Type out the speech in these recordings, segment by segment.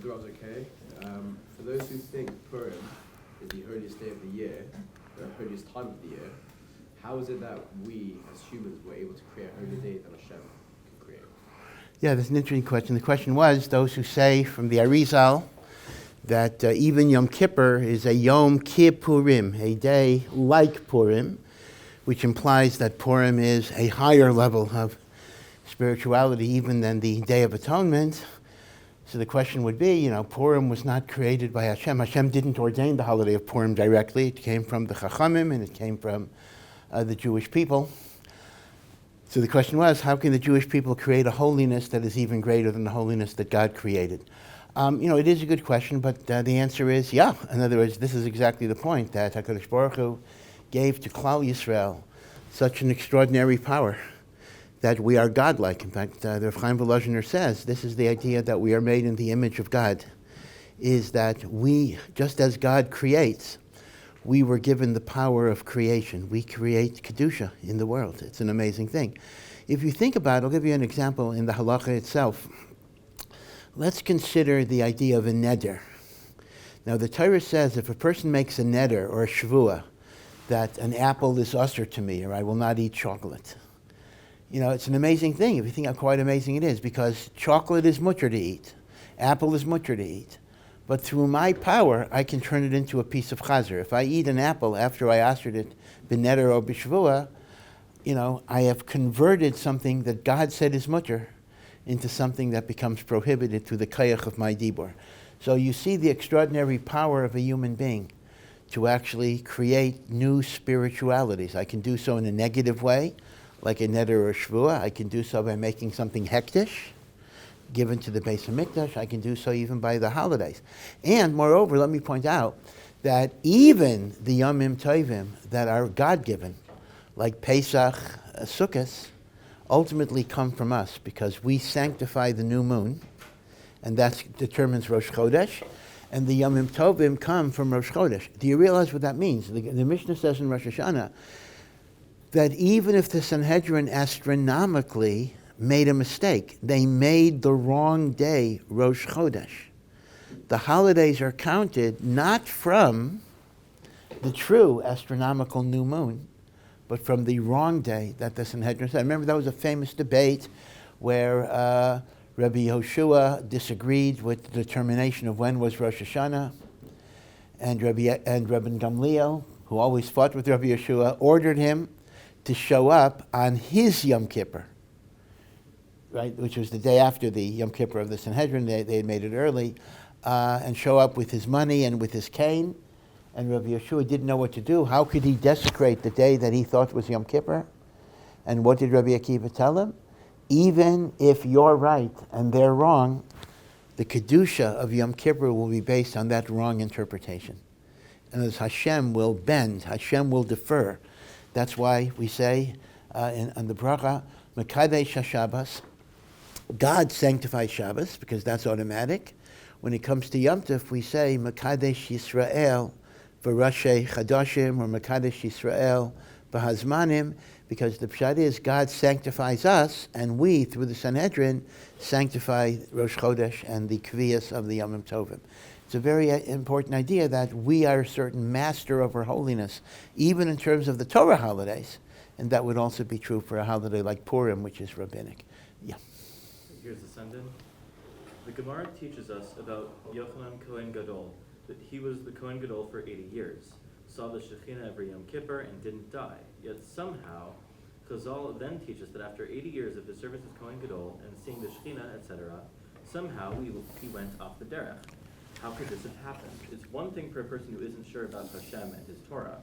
the Rav's okay. For those who think Purim is the holiest day of the year, the holiest time of the year, how is it that we as humans were able to create a holy day that Hashem could create? Yeah, that's an interesting question. The question was, those who say from the Arizal that even Yom Kippur is a Yom Kippurim, a day like Purim, which implies that Purim is a higher level of spirituality even than the Day of Atonement. So the question would be, Purim was not created by Hashem. Hashem didn't ordain the holiday of Purim directly. It came from the Chachamim and it came from the Jewish people. So the question was, how can the Jewish people create a holiness that is even greater than the holiness that God created? It is a good question, but the answer is yeah. In other words, this is exactly the point, that HaKadosh Baruch Hu gave to Klal Yisrael such an extraordinary power that we are godlike. In fact, the Rav Chaim Volozhiner says this is the idea that we are made in the image of God, is that we, just as God creates, we were given the power of creation. We create Kedusha in the world. It's an amazing thing. If you think about it, I'll give you an example in the halacha itself. Let's consider the idea of a neder. Now, the Torah says if a person makes a neder or a shvua, that an apple is usher to me, or I will not eat chocolate. It's an amazing thing. If you think how quite amazing it is, because chocolate is mutter to eat, apple is mutter to eat. But through my power, I can turn it into a piece of chazer. If I eat an apple after I ashered it, b'neder or b'shvua, I have converted something that God said is mutter into something that becomes prohibited through the kayach of my dibur. So you see the extraordinary power of a human being to actually create new spiritualities. I can do so in a negative way, like a neder or a shvua. I can do so by making something hektish, given to the Beis HaMikdash. I can do so even by the holidays. And moreover, let me point out that even the Yomim Tovim that are God-given, like Pesach, Sukkot, ultimately come from us because we sanctify the new moon, and that determines Rosh Chodesh, and the Yomim Tovim come from Rosh Chodesh. Do you realize what that means? The Mishnah says in Rosh Hashanah that even if the Sanhedrin astronomically made a mistake, they made the wrong day Rosh Chodesh. The holidays are counted not from the true astronomical new moon, but from the wrong day that the Sanhedrin said. Remember, that was a famous debate where Rabbi Yehoshua disagreed with the determination of when was Rosh Hashanah, and Rabbi Gamliel, who always fought with Rabbi Yehoshua, ordered him to show up on his Yom Kippur, right, which was the day after the Yom Kippur of the Sanhedrin. They had made it early, and show up with his money and with his cane. And Rabbi Yehoshua didn't know what to do. How could he desecrate the day that he thought was Yom Kippur? And what did Rabbi Akiva tell him? Even if you're right and they're wrong, the Kedusha of Yom Kippur will be based on that wrong interpretation. And as Hashem will bend, Hashem will defer. That's why we say on the bracha, Mekadesh HaShabbos, God sanctifies Shabbos, because that's automatic. When it comes to Yom Tov, we say Mekadesh Yisrael v'Rashi Chadashim, or Mekadesh Yisrael v'Hazmanim, because the pshat is God sanctifies us, and we, through the Sanhedrin, sanctify Rosh Chodesh and the Kviyas of the Yomim Tovim. It's a very important idea that we are a certain master over holiness, even in terms of the Torah holidays, and that would also be true for a holiday like Purim, which is rabbinic. Yeah. Here's the sentence. The Gemara teaches us about Yochanan Kohen Gadol, that he was the Kohen Gadol for 80 years, saw the Shekhinah every Yom Kippur, and didn't die. Yet somehow, Chazal then teaches that after 80 years of his service as Kohen Gadol and seeing the Shekhinah, etc., somehow he went off the derech. How could this have happened? It's one thing for a person who isn't sure about Hashem and his Torah,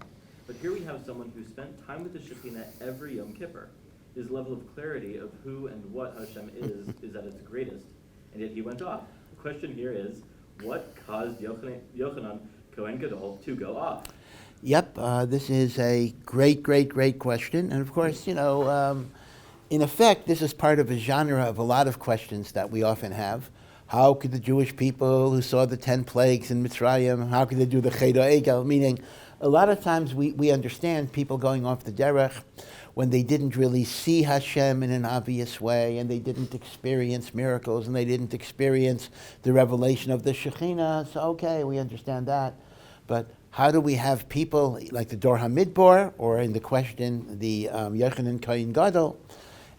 but here we have someone who spent time with the Shekhinah every Yom Kippur. His level of clarity of who and what Hashem is at its greatest, and yet he went off. The question here is, what caused Yochanan Kohen Gadol to go off? Yep, this is a great question. And of course, in effect, this is part of a genre of a lot of questions that we often have. How could the Jewish people who saw the 10 plagues in Mitzrayim, how could they do the Cheder Egel? Meaning, a lot of times we understand people going off the derech when they didn't really see Hashem in an obvious way, and they didn't experience miracles, and they didn't experience the revelation of the Shekhinah. So, okay, we understand that. But how do we have people like the Dor HaMidbar, or in the question, the Yochanan Kohen Gadol,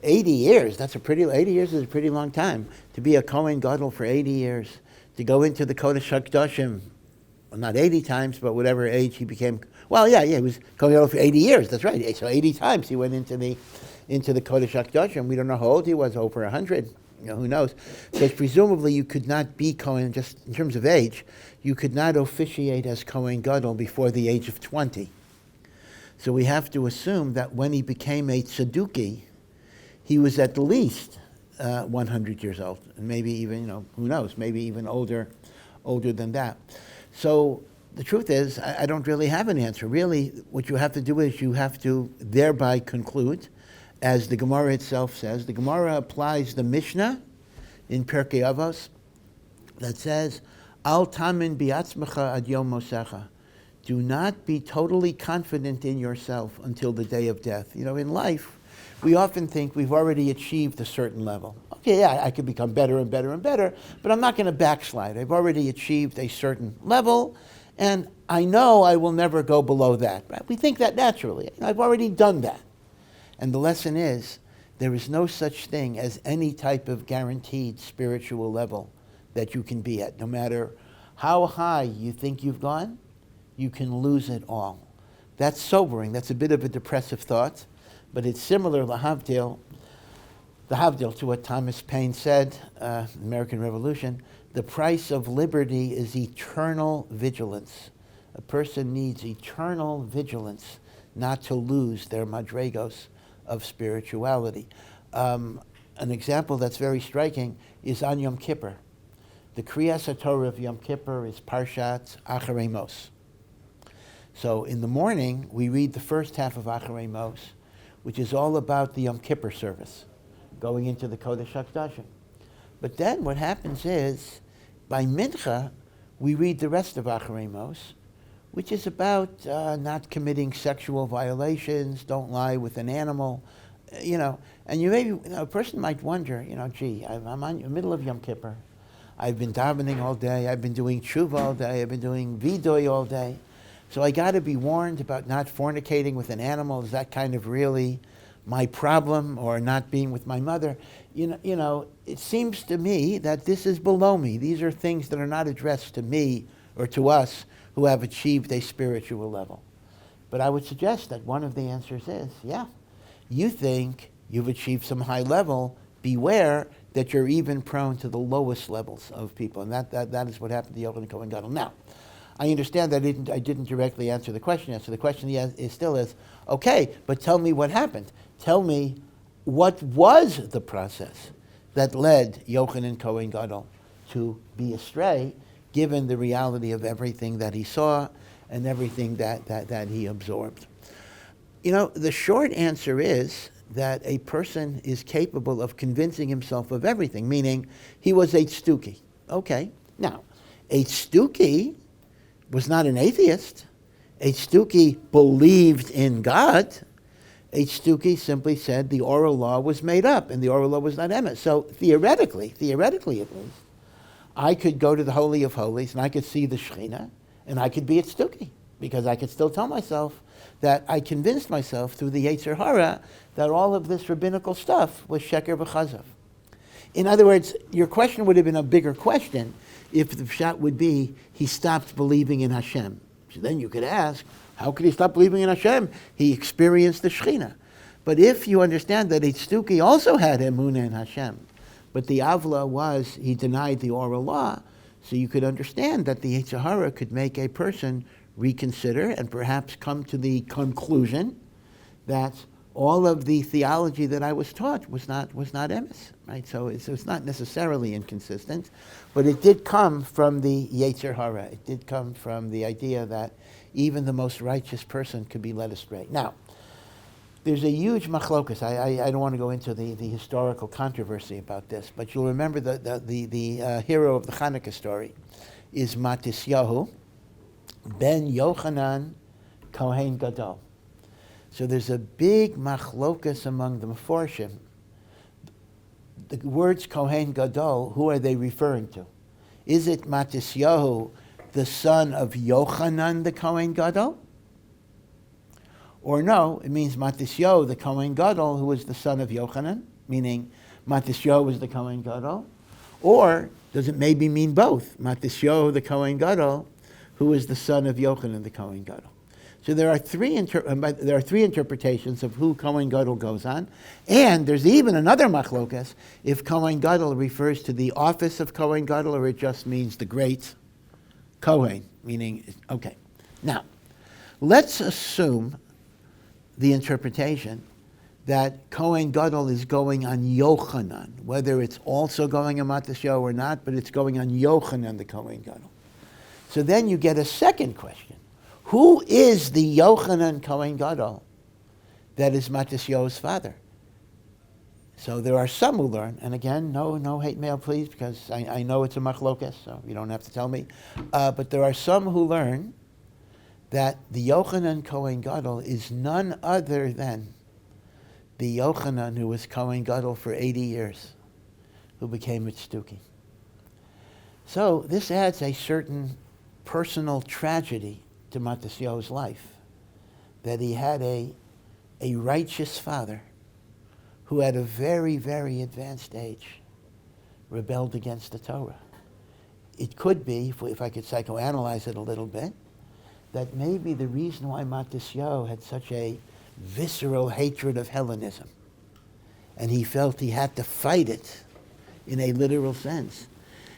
80 years, 80 years is a pretty long time. To be a Kohen Gadol for 80 years, to go into the Kodesh HaKadoshim, well, not 80 times, but whatever age he became, he was Kohen Gadol for 80 years, that's right. So 80 times he went into the Kodesh HaKadoshim. We don't know how old he was, over 100, who knows. Because presumably you could not be Kohen, just in terms of age, you could not officiate as Kohen Gadol before the age of 20. So we have to assume that when he became a tzedukah, he was at least 100 years old, and maybe even, who knows, maybe even older than that. So the truth is, I don't really have an answer. Really, what you have to do is you have to thereby conclude, as the Gemara itself says. The Gemara applies the Mishnah in Pirkei Avos that says, Al tamin biatzmecha ad yom mosecha. Do not be totally confident in yourself until the day of death. In life, we often think we've already achieved a certain level. Okay, yeah, I could become better and better and better, but I'm not going to backslide. I've already achieved a certain level, and I know I will never go below that. Right? We think that naturally. I've already done that. And the lesson is, there is no such thing as any type of guaranteed spiritual level that you can be at. No matter how high you think you've gone, you can lose it all. That's sobering. That's a bit of a depressive thought. But it's similar, the Havdil to what Thomas Paine said, American Revolution. The price of liberty is eternal vigilance. A person needs eternal vigilance not to lose their madregos of spirituality. An example that's very striking is on Yom Kippur. The Kriyas HaTorah of Yom Kippur is Parshat Acharon. So in the morning, we read the first half of Acharon, which is all about the Yom Kippur service, going into the Kodesh HaKadoshim. But then what happens is, by Mincha, we read the rest of Acharon, which is about not committing sexual violations, don't lie with an animal, And a person might wonder, I'm in the middle of Yom Kippur. I've been davening all day. I've been doing tshuva all day. I've been doing vidoy all day. So I got to be warned about not fornicating with an animal. Is that kind of really my problem, or not being with my mother? It seems to me that this is below me. These are things that are not addressed to me or to us who have achieved a spiritual level. But I would suggest that one of the answers is, you think you've achieved some high level. Beware that you're even prone to the lowest levels of people. And that is what happened to Yochanan Kohen Gadol. Now, I understand that I didn't directly answer the question yet. So the question still is, okay, but tell me what happened. Tell me what was the process that led Yochanan Kohen Gadol to be astray, given the reality of everything that he saw and everything that he absorbed. The short answer is that a person is capable of convincing himself of everything, meaning he was a tzedukah. Okay, now, a tzedukah was not an atheist. A tzedukah believed in God. A tzedukah simply said the oral law was made up and the oral law was not emes. So theoretically at least, I could go to the Holy of Holies and I could see the Shekhinah and I could be a tzedukah, because I could still tell myself that I convinced myself through the Yetzer Hara that all of this rabbinical stuff was sheker v'chazav. In other words, your question would have been a bigger question if the pshat would be he stopped believing in Hashem. So then you could ask, how could he stop believing in Hashem? He experienced the Shekhinah. But if you understand that a tzedukah also had emunah in Hashem, but the avla was he denied the oral law, so you could understand that the Yetzer Hara could make a person reconsider and perhaps come to the conclusion that all of the theology that I was taught was not emes, right? So it's not necessarily inconsistent, but it did come from the Yetzer Hara. It did come from the idea that even the most righteous person could be led astray. Now, there's a huge machlokus. I don't want to go into the historical controversy about this, but you'll remember the hero of the Hanukkah story is Matisyahu ben Yochanan Kohen Gadol. So there's a big machlokas among the Meforshim. The words Kohen Gadol, who are they referring to? Is it Matisyahu, the son of Yochanan the Kohen Gadol? Or no, it means Matisyahu the Kohen Gadol, who was the son of Yochanan, meaning Matisyahu was the Kohen Gadol. Or does it maybe mean both? Matisyahu the Kohen Gadol, who is the son of Yochanan the Kohen Gadol. So there are three interpretations of who Kohen Gadol goes on, and there's even another machlokas if Kohen Gadol refers to the office of Kohen Gadol or it just means the great Kohen, meaning, okay. Now, let's assume the interpretation that Kohen Gadol is going on Yochanan, whether it's also going on Matisyahu or not, but it's going on Yochanan the Kohen Gadol. So then you get a second question. Who is the Yochanan Kohen Gadol that is Matisyahu's father? So there are some who learn, and again, no hate mail, please, because I know it's a machlokas, so you don't have to tell me. But there are some who learn that the Yochanan Kohen Gadol is none other than the Yochanan who was Kohen Gadol for 80 years, who became tzedakah. So this adds a certain personal tragedy to Matisyahu's life, that he had a righteous father who at a very, very advanced age rebelled against the Torah. It could be, if I could psychoanalyze it a little bit, that maybe the reason why Matisyahu had such a visceral hatred of Hellenism, and he felt he had to fight it in a literal sense,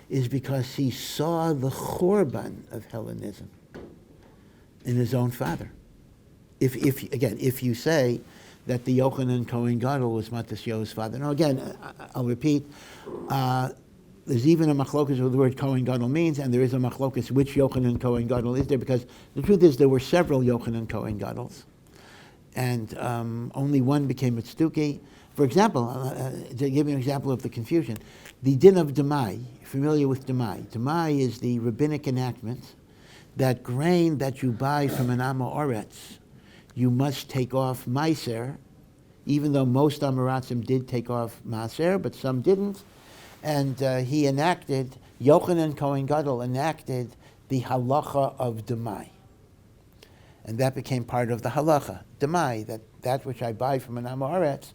is because he saw the chorban of Hellenism in his own father. If you say that the Yochanan Kohen Gadol was Matisyahu's father. Now again, I'll repeat, there's even a machlokas of the word Kohen Gadol means, and there is a machlokas which Yochanan Kohen Gadol is there, because the truth is there were several Yochanan Kohen Gadols, and only one became a tzedakah. For example, to give you an example of the confusion, the din of Demai, familiar with Demai. Demai is the rabbinic enactment that grain that you buy from an amoretz, you must take off maaser, even though most amoratzim did take off maaser, but some didn't. And he enacted, Yochanan Kohen Gadol enacted the halacha of Demai. And that became part of the halacha, Demai, that which I buy from an amoretz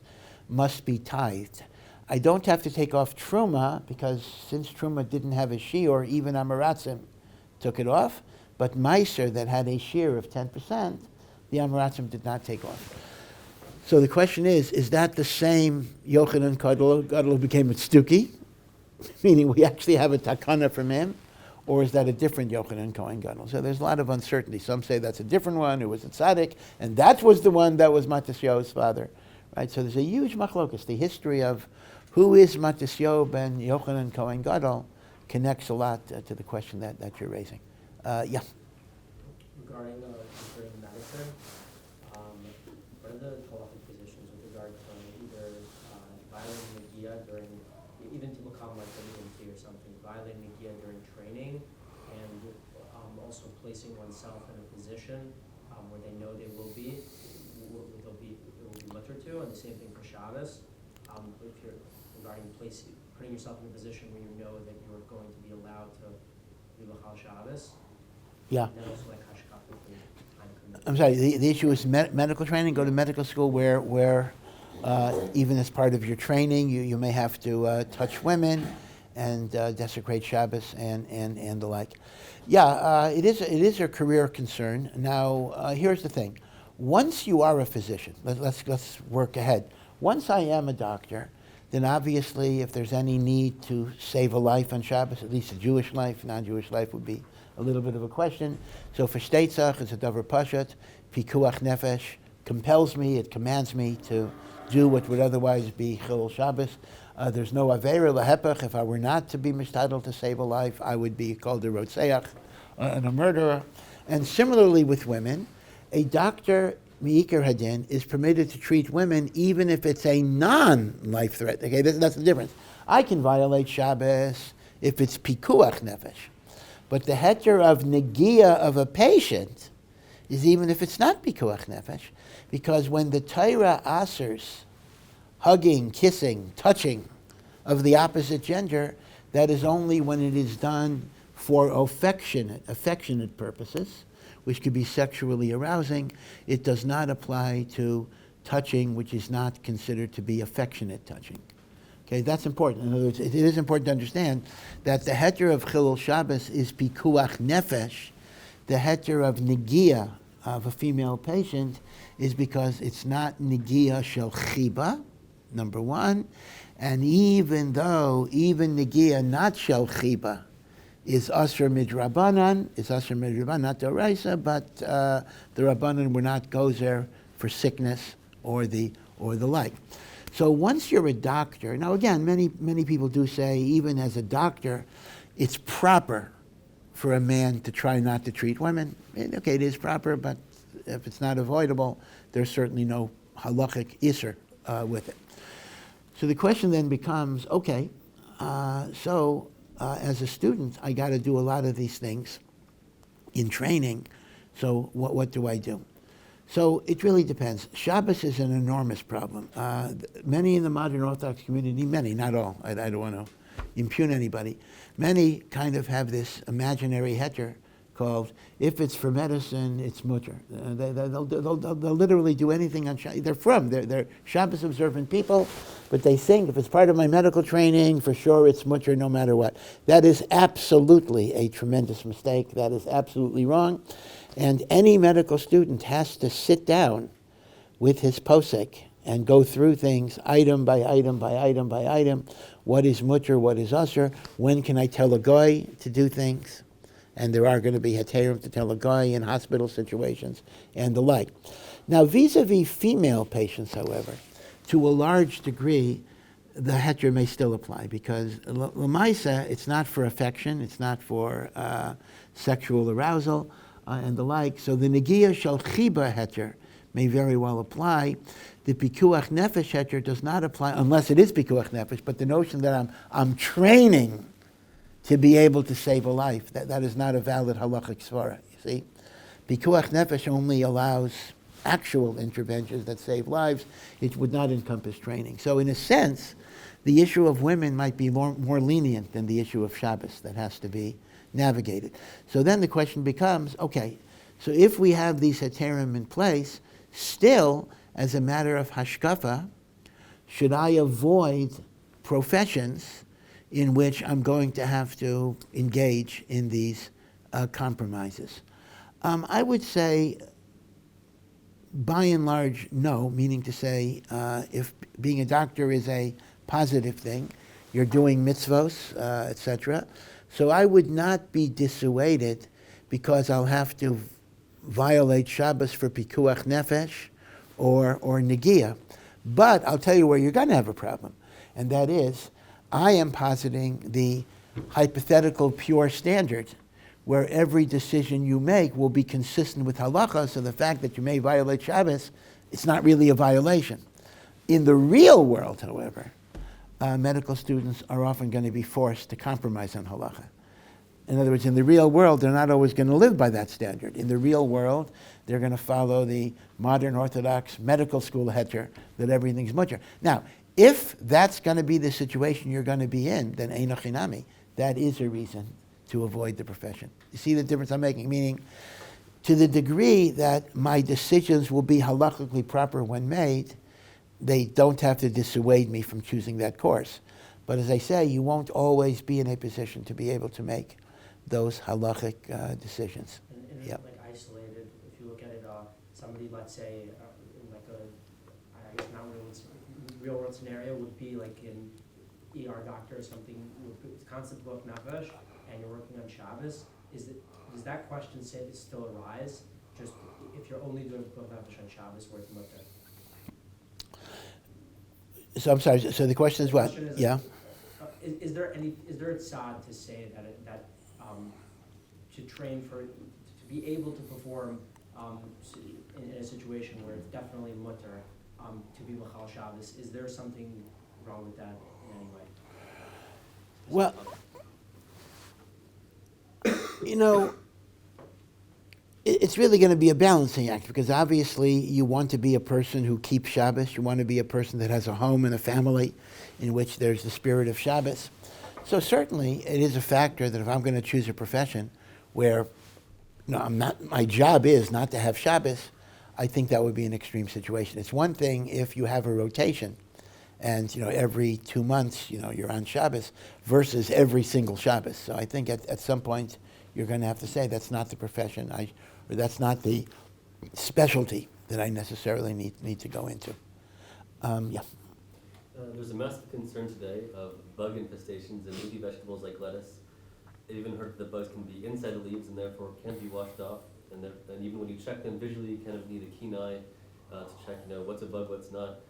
must be tithed. I don't have to take off truma, because since truma didn't have a shiur, even amoratzim took it off. But maaser that had a shiur of 10%, the amoratzim did not take off. So the question is that the same Yochanan Kohen Gadol who became a tzedakah, meaning we actually have a takana from him, or is that a different Yochanan Kohen Gadol? So there's a lot of uncertainty. Some say that's a different one who was a tzaddik, and that was the one that was Matisyahu's father. Right? So there's a huge machlokas. The history of who is Matisyahu ben Yochanan Kohen Gadol connects a lot to the question that you're raising. Yeah. Regarding considering medicine, what are the halachic positions with regard to either violating Nagia during, even to become like a tea or something, violating Nagia during training, and also placing oneself in a position where they know they will be mutter to, and the same thing for Shabbos. If you're regarding putting yourself in a position where you know that you're going to be allowed to be l'chal Shabbos. Yeah. And then also like hashkafah. I'm sorry, the issue is medical training. Go to medical school where even as part of your training, you may have to touch women and desecrate Shabbos and the like. Yeah, it is a career concern. Now, here's the thing. Once you are a physician, let's work ahead. Once I am a doctor, then obviously if there's any need to save a life on Shabbos, at least a Jewish life, non-Jewish life would be a little bit of a question. So for shteitzach, it's a davar pashat, pikuach nefesh, compels me, it commands me to do what would otherwise be chilul Shabbos. There's no avera lahepach. If I were not to be mishtadel to save a life, I would be called a rotzeach, and a murderer. And similarly with women, a doctor, mi'ikar hadin, is permitted to treat women even if it's a non-life threat. Okay, that's the difference. I can violate Shabbos if it's pikuach nefesh. But the heter of negia of a patient is even if it's not pikuach nefesh, because when the Torah asers hugging, kissing, touching of the opposite gender, that is only when it is done for affectionate purposes, which could be sexually arousing. It does not apply to touching, which is not considered to be affectionate touching. Okay, that's important. In other words, it is important to understand that the heter of Chilul Shabbos is pikuach nefesh. The heter of negia of a female patient is because it's not negia shel chiba, number one, and even negia not shel chiba is asher midrabanan, not d'oraisa, but the rabbanan were not gozer for sickness or the like. So once you're a doctor, now again, many people do say, even as a doctor, it's proper for a man to try not to treat women. Okay, it is proper, but if it's not avoidable, there's certainly no halachic iser with it. So the question then becomes, okay, as a student, I got to do a lot of these things in training, so what do I do? So it really depends. Shabbos is an enormous problem. Many in the modern Orthodox community, many, not all, I don't want to impugn anybody, many kind of have this imaginary heter called, if it's for medicine, it's mutter. They'll literally do anything on Shabbos. They're Shabbos observant people, but they think if it's part of my medical training, for sure it's mutter no matter what. That is absolutely a tremendous mistake. That is absolutely wrong. And any medical student has to sit down with his posek and go through things item by item by item by item. What is mutter, what is usher? When can I tell a goy to do things? And there are going to be heterim to tell a guy in hospital situations and the like. Now, vis-a-vis female patients, however, to a large degree, the heter may still apply because l'maisa, it's not for affection, it's not for sexual arousal and the like. So the negia shel chiba heter may very well apply. The pikuach nefesh heter does not apply unless it is pikuach nefesh. But the notion that I'm training to be able to save a life, that is not a valid halachic svara, you see. Pikuach nefesh only allows actual interventions that save lives. It would not encompass training. So in a sense, the issue of women might be more lenient than the issue of Shabbos that has to be navigated. So then the question becomes, okay, so if we have these heterim in place, still, as a matter of hashkafa, should I avoid professions in which I'm going to have to engage in these compromises? I would say, by and large, no, meaning to say, if being a doctor is a positive thing, you're doing mitzvos, etc. So I would not be dissuaded because I'll have to violate Shabbos for pikuach nefesh or negia. But I'll tell you where you're going to have a problem, and that is, I am positing the hypothetical pure standard where every decision you make will be consistent with halacha, so the fact that you may violate Shabbos, it's not really a violation. In the real world, however, medical students are often going to be forced to compromise on halacha. In other words, in the real world, they're not always going to live by that standard. In the real world, they're going to follow the modern Orthodox medical school heter that everything's mutter. Now, if that's going to be the situation you're going to be in, then eino chinami, that is a reason to avoid the profession. You see the difference I'm making? Meaning, to the degree that my decisions will be halachically proper when made, they don't have to dissuade me from choosing that course. But as I say, you won't always be in a position to be able to make those halachic decisions. And Yep. like isolated, if you look at it, somebody, let's say, in like a, I guess not real world scenario would be like an ER doctor or something with constant book nefesh, and you're working on Shabbos. Does that question still arise? Just if you're only doing book nefesh on Shabbos, where it's mutter? So I'm sorry. So the question is what? Yeah. Is there a tzad to say that to train to be able to perform in a situation where it's definitely mutter to be l'chal Shabbos? Is there something wrong with that in any way? Well, it's it's really going to be a balancing act, because obviously you want to be a person who keeps Shabbos. You want to be a person that has a home and a family in which there's the spirit of Shabbos. So certainly it is a factor that if I'm going to choose a profession where my job is not to have Shabbos, I think that would be an extreme situation. It's one thing if you have a rotation and every 2 months you're on Shabbos versus every single Shabbos. So I think at some point you're going to have to say that's not the profession, or that's not the specialty that I necessarily need to go into. There's a massive concern today of bug infestations in leafy vegetables like lettuce. It even heard that bugs can be inside the leaves and therefore can't be washed off. And even when you check them visually, you kind of need a keen eye to check, what's a bug, what's not.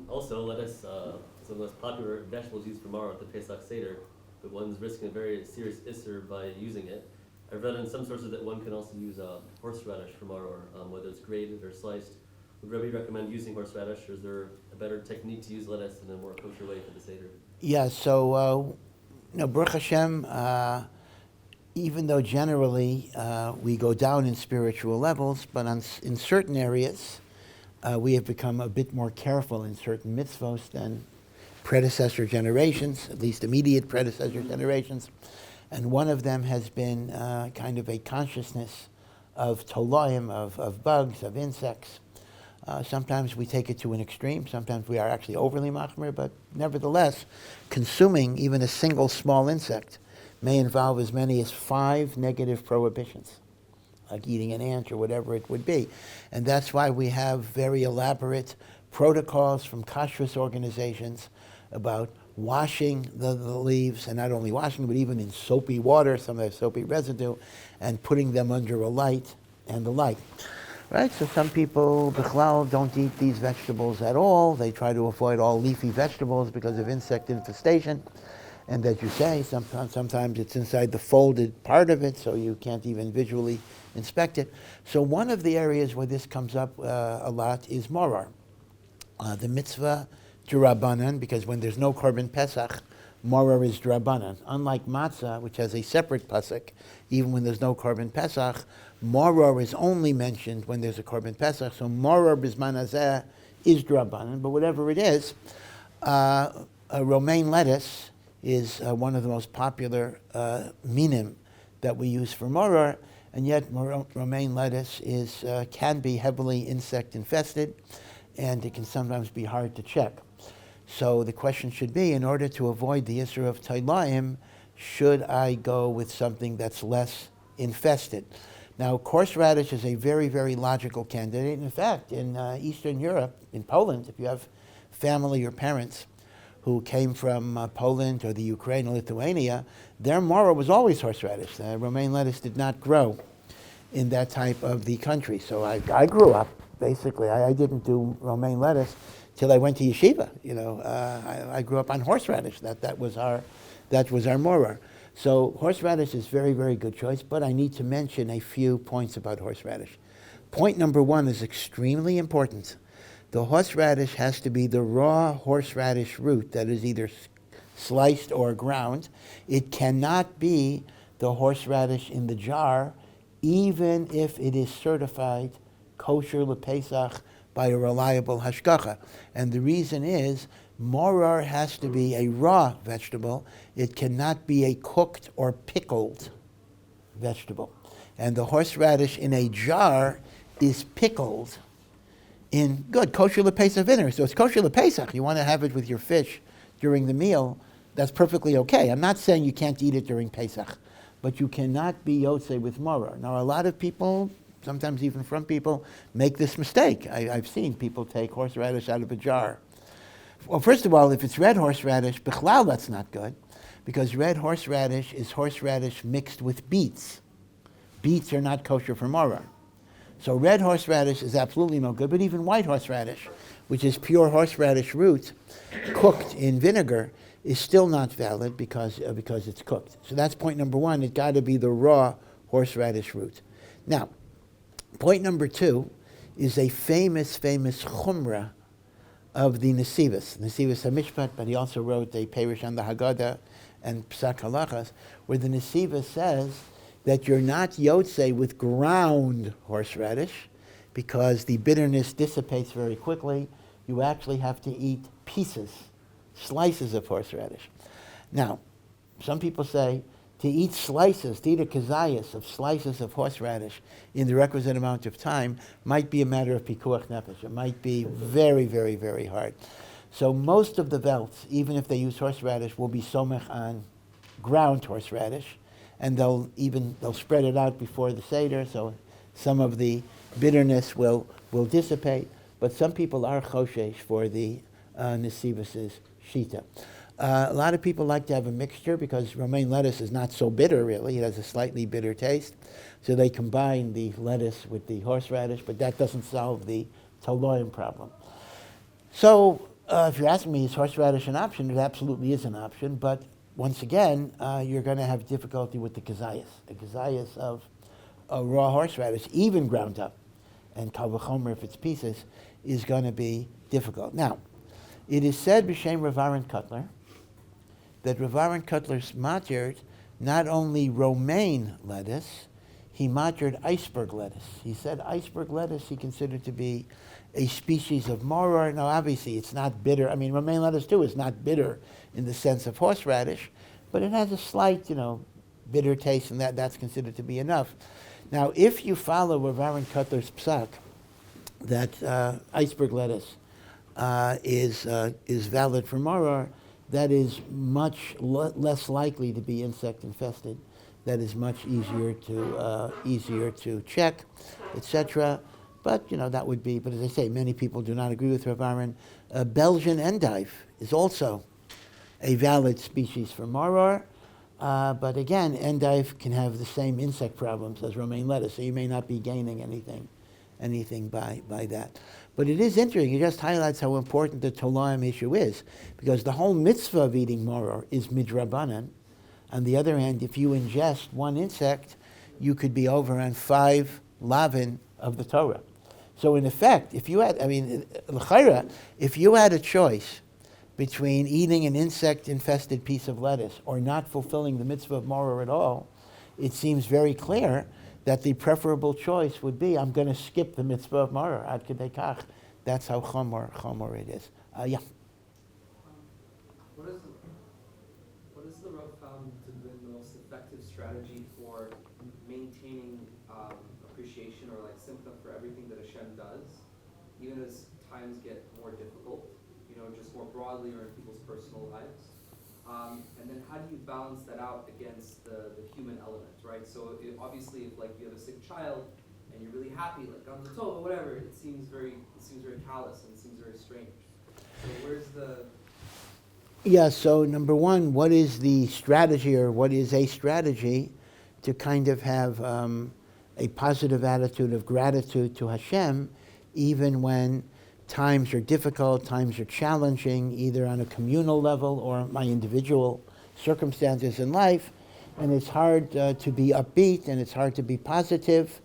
Also, lettuce is one of the most popular vegetables used for maror at the Pesach Seder, but one's risking a very serious isser by using it. I've read in some sources that one can also use horseradish for maror, whether it's grated or sliced. Would Rabbi recommend using horseradish, or is there a better technique to use lettuce in a more kosher way for the Seder? Yeah, so, Baruch Hashem, even though generally we go down in spiritual levels, but in certain areas, we have become a bit more careful in certain mitzvos than predecessor generations, at least immediate predecessor generations. And one of them has been kind of a consciousness of tolaim, of bugs, of insects. Sometimes we take it to an extreme. Sometimes we are actually overly machmir, but nevertheless, consuming even a single small insect may involve as many as 5 negative prohibitions, like eating an ant or whatever it would be. And that's why we have very elaborate protocols from kashrus organizations about washing the leaves, and not only washing, but even in soapy water, some have soapy residue, and putting them under a light and the like. Right? So some people, bichlal, don't eat these vegetables at all. They try to avoid all leafy vegetables because of insect infestation. And as you say, sometimes it's inside the folded part of it, so you can't even visually inspect it. So one of the areas where this comes up a lot is maror. The mitzvah d'Rabbanan, because when there's no korban Pesach, maror is d'Rabbanan. Unlike matzah, which has a separate pasuk, even when there's no korban Pesach, maror is only mentioned when there's a korban Pesach. So maror bizman hazeh is d'Rabbanan, but whatever it is, romaine lettuce is one of the most popular minim that we use for maror, and yet romaine lettuce can be heavily insect infested, and it can sometimes be hard to check. So the question should be, in order to avoid the issur of tolaim, should I go with something that's less infested? Now, coarse radish is a very, very logical candidate. In fact, in Eastern Europe, in Poland, if you have family or parents who came from Poland or the Ukraine or Lithuania, their maror was always horseradish. Romaine lettuce did not grow in that type of the country. So I grew up, basically, I didn't do romaine lettuce till I went to yeshiva. I grew up on horseradish. That was our maror. So horseradish is very, very good choice, but I need to mention a few points about horseradish. Point number 1 is extremely important. The horseradish has to be the raw horseradish root that is either sliced or ground. It cannot be the horseradish in the jar, even if it is certified kosher lePesach by a reliable hashgacha. And the reason is, maror has to be a raw vegetable. It cannot be a cooked or pickled vegetable. And the horseradish in a jar is pickled in good kosher lePesach vinegar. So it's kosher lePesach. You want to have it with your fish during the meal, that's perfectly okay. I'm not saying you can't eat it during Pesach, but you cannot be yotzei with maror. Now, a lot of people, sometimes even from people, make this mistake. I've seen people take horseradish out of a jar. Well, first of all, if it's red horseradish, bichlal, that's not good, because red horseradish is horseradish mixed with beets. Beets are not kosher for maror. So red horseradish is absolutely no good, but even white horseradish, which is pure horseradish root, cooked in vinegar, is still not valid because it's cooked. So that's point number 1. It's got to be the raw horseradish root. Now, point number 2 is a famous chumrah of the Yeshivas HaMishpat, but he also wrote a Perush on the Haggadah and Psak Halachas, where the Yeshivas says, that you're not yotze with ground horseradish, because the bitterness dissipates very quickly. You actually have to eat pieces, slices of horseradish. Now, some people say to eat slices, to eat a kazayas of slices of horseradish in the requisite amount of time might be a matter of pikuach nefesh. It might be very, very, very hard. So most of the velts, even if they use horseradish, will be somech on ground horseradish, and they'll spread it out before the Seder, so some of the bitterness will dissipate. But some people are choshesh for the Nesivas' shita. A lot of people like to have a mixture because romaine lettuce is not so bitter, really. It has a slightly bitter taste. So they combine the lettuce with the horseradish, but that doesn't solve the toloim problem. So if you're asking me, is horseradish an option? It absolutely is an option, but once again, you're going to have difficulty with the kazayas. The kazayas of a raw horseradish, even ground up, and kal v'chomer if it's pieces, is going to be difficult. Now, it is said b'shem Rav Aaron Kotler that Rav Aaron Kotler's matured not only romaine lettuce, he matured iceberg lettuce. He said iceberg lettuce he considered to be a species of maror. Now, obviously, it's not bitter. I mean, romaine lettuce, too, is not bitter in the sense of horseradish, but it has a slight, bitter taste, and that's considered to be enough. Now, if you follow Rav Aaron Kotler's psak, that iceberg lettuce is valid for maror, that is much less likely to be insect infested. That is much easier to check, etc. But that would be. But as I say, many people do not agree with Rav Aaron. Belgian endive is also a valid species for maror. But again, endive can have the same insect problems as romaine lettuce, so you may not be gaining anything by that. But it is interesting. It just highlights how important the tolaim issue is, because the whole mitzvah of eating maror is midrabanan. On the other hand, if you ingest one insect, you could be over on 5 lavin of the Torah. So in effect, if you had a choice between eating an insect-infested piece of lettuce or not fulfilling the mitzvah of maror at all, it seems very clear that the preferable choice would be, I'm going to skip the mitzvah of maror, ad kedei kach. That's how chomer it is. Yeah. What is the Rav found to be the most effective strategy for maintaining appreciation or sympathy for everything that Hashem does, even as times get more difficult, just more broadly or in people's personal lives? And then how do you balance that out against the human element, right? So obviously, if you have a sick child and you're really happy, on the Torah or whatever, it seems very callous and it seems very strange. So where's the... Yeah, so number one, what is the strategy, or what is a strategy to kind of have a positive attitude of gratitude to Hashem, even when times are difficult, times are challenging, either on a communal level or my individual circumstances in life, and it's hard to be upbeat, and it's hard to be positive,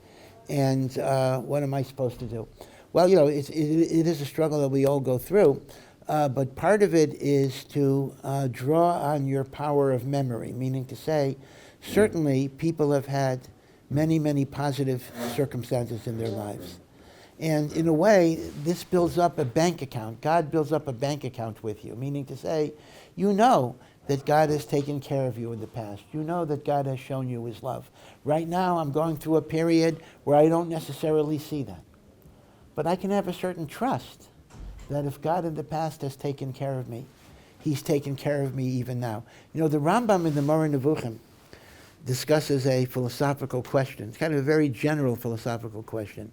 and what am I supposed to do? Well, it is a struggle that we all go through, but part of it is to draw on your power of memory, meaning to say, certainly people have had many, many positive circumstances in their lives. And in a way, this builds up a bank account. God builds up a bank account with you, meaning to say, that God has taken care of you in the past. You know that God has shown you his love. Right now, I'm going through a period where I don't necessarily see that. But I can have a certain trust that if God in the past has taken care of me, he's taken care of me even now. The Rambam in the Moreh Nevuchim discusses a philosophical question. It's kind of a very general philosophical question.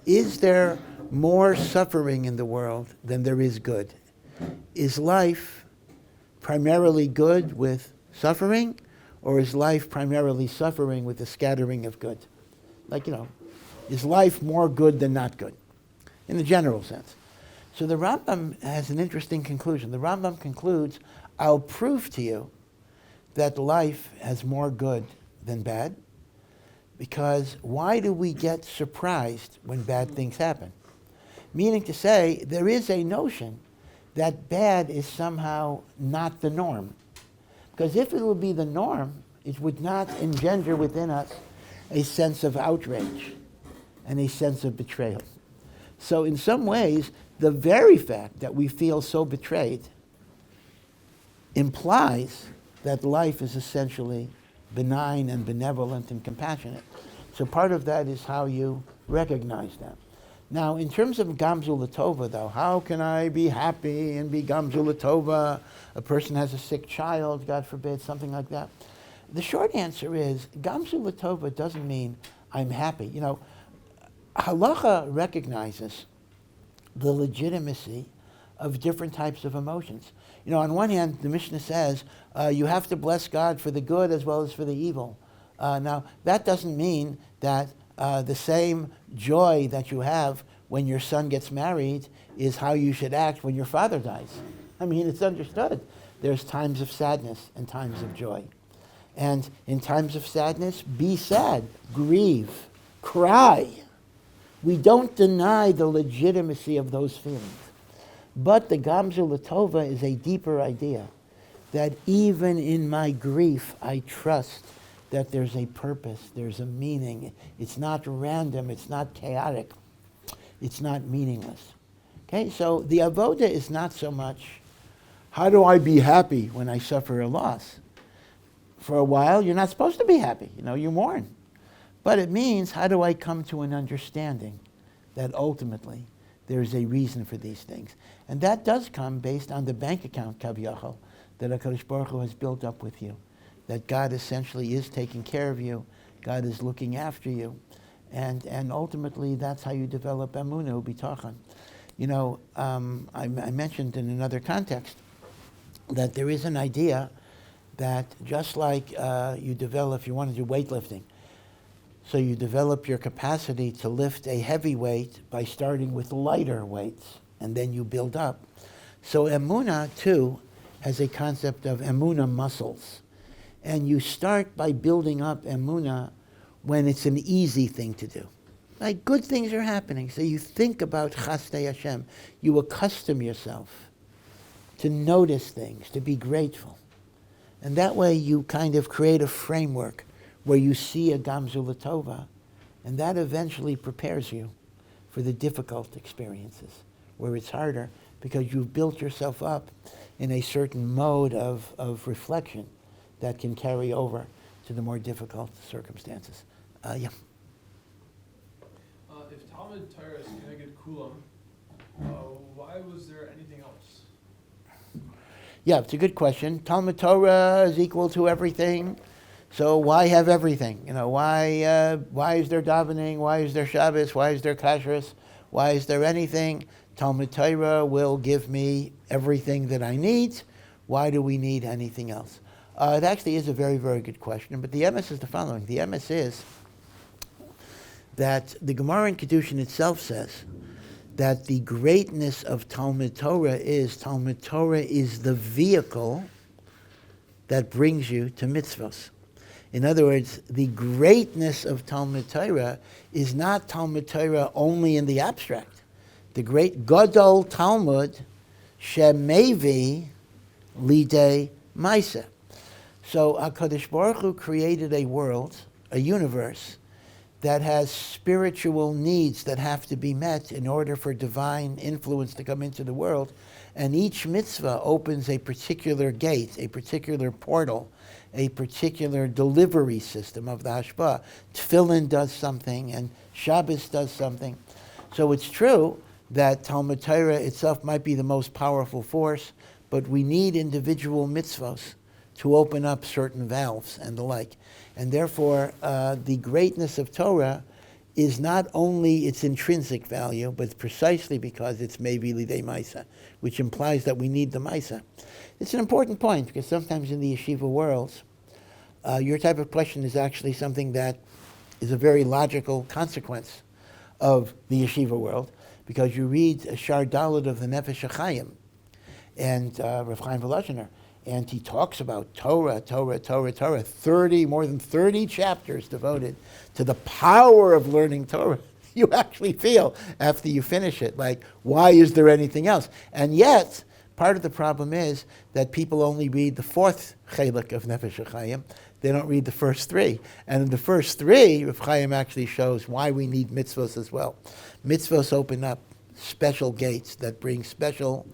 Is there more suffering in the world than there is good? Is life primarily good with suffering, or is life primarily suffering with the scattering of good? Is life more good than not good, in the general sense? So the Rambam has an interesting conclusion. The Rambam concludes, I'll prove to you that life has more good than bad, because why do we get surprised when bad things happen? Meaning to say, there is a notion that bad is somehow not the norm. Because if it would be the norm, It would not engender within us a sense of outrage and a sense of betrayal. So in some ways, the very fact that we feel so betrayed implies that life is essentially benign and benevolent and compassionate. So part of that is how you recognize that. Now, in terms of Gamzu Latova, though, how can I be happy and be Gamzu Latova? A person has a sick child, God forbid, something like that. The short answer is, Gamzu Latova doesn't mean I'm happy. You know, halacha recognizes the legitimacy of different types of emotions. You know, on one hand, the Mishnah says, you have to bless God for the good as well as for the evil. Now, that doesn't mean that the same joy that you have when your son gets married is how you should act when your father dies. I mean, it's understood. There's times of sadness and times of joy. And in times of sadness, be sad, grieve, cry. We don't deny the legitimacy of those feelings. But the Gamzu Latova is a deeper idea, that even in my grief, I trust that there's a purpose, there's a meaning. It's not random, it's not chaotic, it's not meaningless. Okay, so the avoda is not so much, how do I be happy when I suffer a loss? For a while, you're not supposed to be happy. You know, you mourn. But it means, how do I come to an understanding that ultimately there's a reason for these things? And that does come based on the bank account, Kaviyachal, that HaKadosh Baruch Hu has built up with you. That God essentially is taking care of you. God is looking after you. And ultimately, that's how you develop emunah ubitachon. You know, I mentioned in another context that there is an idea that just like you develop, if you want to do weightlifting, so you develop your capacity to lift a heavy weight by starting with lighter weights, and then you build up. So emunah, too, has a concept of emunah muscles. And you start by building up emunah when it's an easy thing to do. Like good things are happening, so you think about chastei Hashem. You accustom yourself to notice things, to be grateful. And that way you kind of create a framework where you see a Gamzu Latova, and that eventually prepares you for the difficult experiences, where it's harder because you've built yourself up in a certain mode of reflection that can carry over to the more difficult circumstances. Yeah. If Talmud Torah is Keneged Kulam, why was there anything else? Yeah, it's a good question. Talmud Torah is equal to everything, so why have everything? You know, why is there davening? Why is there Shabbos? Why is there kashrus? Why is there anything? Talmud Torah will give me everything that I need. Why do we need anything else? It actually is a very, very good question, but the emes is the following. The emes is that the Gemara in Kedushin itself says that the greatness of Talmud Torah is the vehicle that brings you to mitzvos. In other words, the greatness of Talmud Torah is not Talmud Torah only in the abstract. The great Gadol Talmud shemevi lidei maaser. So HaKadosh Baruch Hu created a world, a universe, that has spiritual needs that have to be met in order for divine influence to come into the world. And each mitzvah opens a particular gate, a particular portal, a particular delivery system of the hashpah. Tefillin does something, and Shabbos does something. So it's true that Talmud Torah itself might be the most powerful force, but we need individual mitzvahs to open up certain valves and the like. And therefore, the greatness of Torah is not only its intrinsic value, but precisely because it's maybe lidei maaser, which implies that we need the maaser. It's an important point, because sometimes in the yeshiva worlds, your type of question is actually something that is a very logical consequence of the yeshiva world, because you read Shar Daled of the Nefesh HaChaim, and Rav Chaim Volozhiner, and he talks about Torah, more than 30 chapters devoted to the power of learning Torah. You actually feel, after you finish it, like, why is there anything else? And yet, part of the problem is that people only read the fourth chelik of Nefesh HaChaim. They don't read the first three. And in the first three, Rav Chaim actually shows why we need mitzvos as well. Mitzvos open up special gates that bring special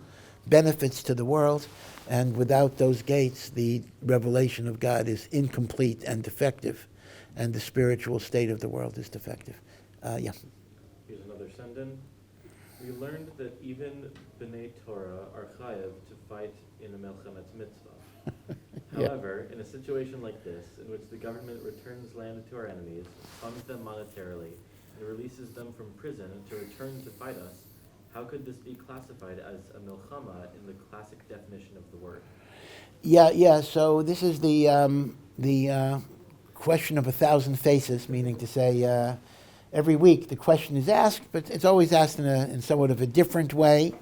benefits to the world, and without those gates, the revelation of God is incomplete and defective, and the spiritual state of the world is defective. Yeah. Here's another send-in. We learned that even B'nai Torah are chayav to fight in a melchemet mitzvah. Yeah. However, in a situation like this, in which the government returns land to our enemies, funds them monetarily, and releases them from prison to return to fight us, how could this be classified as a milchama in the classic definition of the word? Yeah. So this is the question of 1,000 faces, meaning to say every week the question is asked, but it's always asked in somewhat of a different way.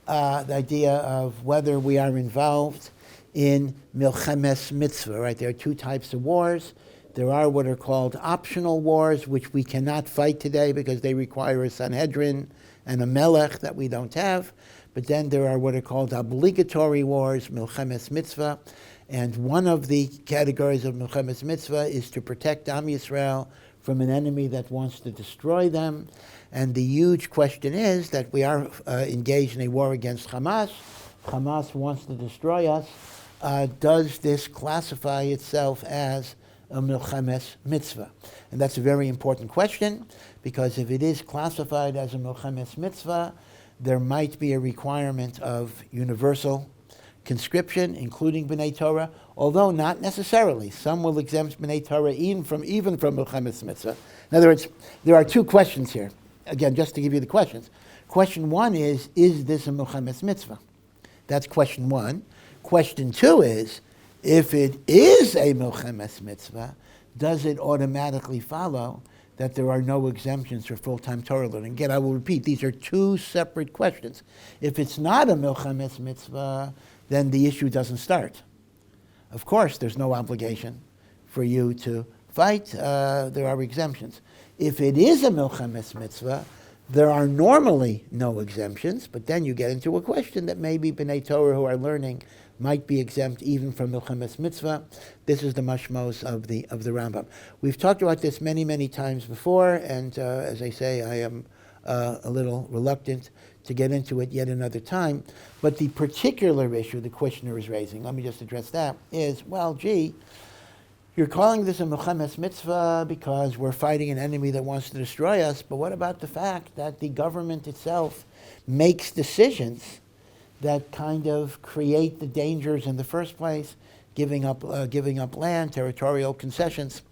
The idea of whether we are involved in milchemes mitzvah, right? There are two types of wars. There are what are called optional wars, which we cannot fight today because they require a Sanhedrin and a melech that we don't have. But then there are what are called obligatory wars, milchemes mitzvah. And one of the categories of milchemes mitzvah is to protect Am Yisrael from an enemy that wants to destroy them. And the huge question is that we are engaged in a war against Hamas. Hamas wants to destroy us. Does this classify itself as a milchemes mitzvah? And that's a very important question, because if it is classified as a milchemes mitzvah, there might be a requirement of universal conscription, including B'nai Torah, although not necessarily. Some will exempt B'nai Torah even from milchemes mitzvah. In other words, there are two questions here. Again, just to give you the questions. Question one is this a milchemes mitzvah? That's question one. Question two is, if it is a milchemes mitzvah, does it automatically follow that there are no exemptions for full-time Torah learning? Again, I will repeat, these are two separate questions. If it's not a milchemes mitzvah, then the issue doesn't start. Of course, there's no obligation for you to fight. There are exemptions. If it is a milchemes mitzvah, there are normally no exemptions, but then you get into a question that maybe B'nai Torah who are learning might be exempt even from milchemes mitzvah. This is the mashmos of the Rambam. We've talked about this many, many times before, and as I say, I am a little reluctant to get into it yet another time. But the particular issue the questioner is raising, let me just address that, is, well, gee, you're calling this a milchemes mitzvah because we're fighting an enemy that wants to destroy us, but what about the fact that the government itself makes decisions that kind of create the dangers in the first place, giving up land, territorial concessions,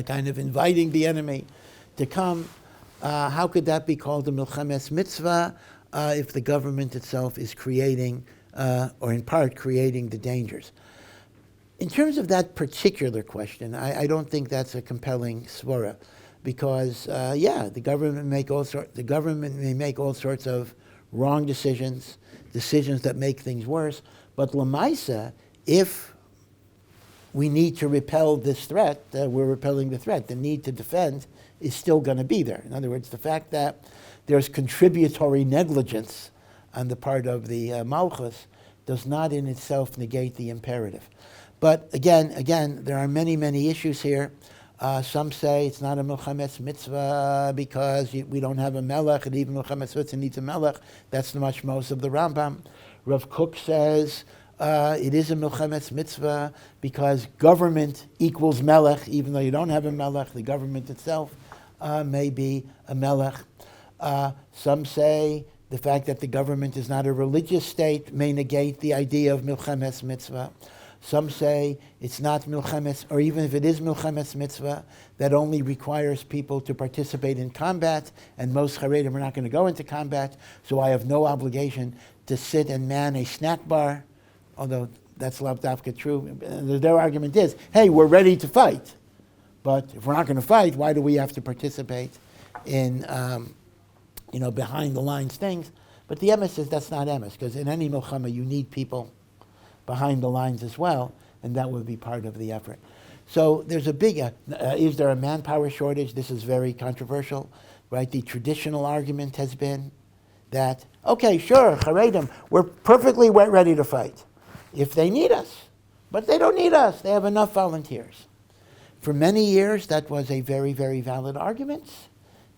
kind of inviting the enemy to come? How could that be called a milchemes mitzvah if the government itself is creating, or in part creating, the dangers? In terms of that particular question, I don't think that's a compelling svara, because the government may make all sorts of wrong decisions that make things worse. But l'maisa, if we need to repel this threat, we're repelling the threat. The need to defend is still going to be there. In other words, the fact that there's contributory negligence on the part of the malchus does not in itself negate the imperative. But again, there are many, many issues here. Some say it's not a milchemes mitzvah because we don't have a melech, and even milchemes mitzvah needs a melech. That's the mashmos of the Rambam. Rav Kook says it is a milchemes mitzvah because government equals melech, even though you don't have a melech, the government itself may be a melech. Some say the fact that the government is not a religious state may negate the idea of milchemes mitzvah. Some say it's not milchemes, or even if it is milchemes mitzvah, that only requires people to participate in combat, and most Haredim are not going to go into combat, so I have no obligation to sit and man a snack bar, although that's lav dafka true. Their argument is, hey, we're ready to fight, but if we're not going to fight, why do we have to participate in behind the lines things? But the emes says that's not emes, because in any milchama you need people behind the lines as well, and that would be part of the effort. So there's a big, is there a manpower shortage? This is very controversial, right? The traditional argument has been that, okay, sure, Haredim, we're perfectly ready to fight if they need us. But they don't need us. They have enough volunteers. For many years, that was a very, very valid argument.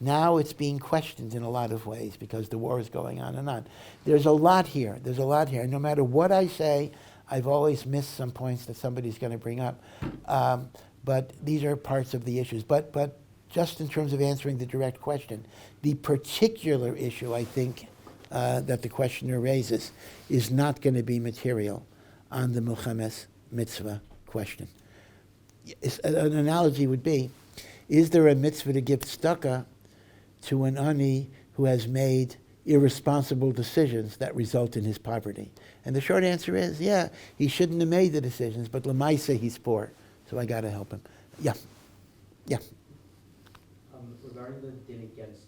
Now it's being questioned in a lot of ways because the war is going on and on. There's a lot here. There's a lot here. No matter what I say, I've always missed some points that somebody's going to bring up. But these are parts of the issues. But just in terms of answering the direct question, the particular issue I think that the questioner raises is not going to be material on the Milchemes Mitzvah question. An analogy would be, is there a mitzvah to give tzedakah to an ani who has made irresponsible decisions that result in his poverty? And the short answer is, yeah, he shouldn't have made the decisions, but l'maisa he's poor, so I got to help him. Yeah. Regarding the din against,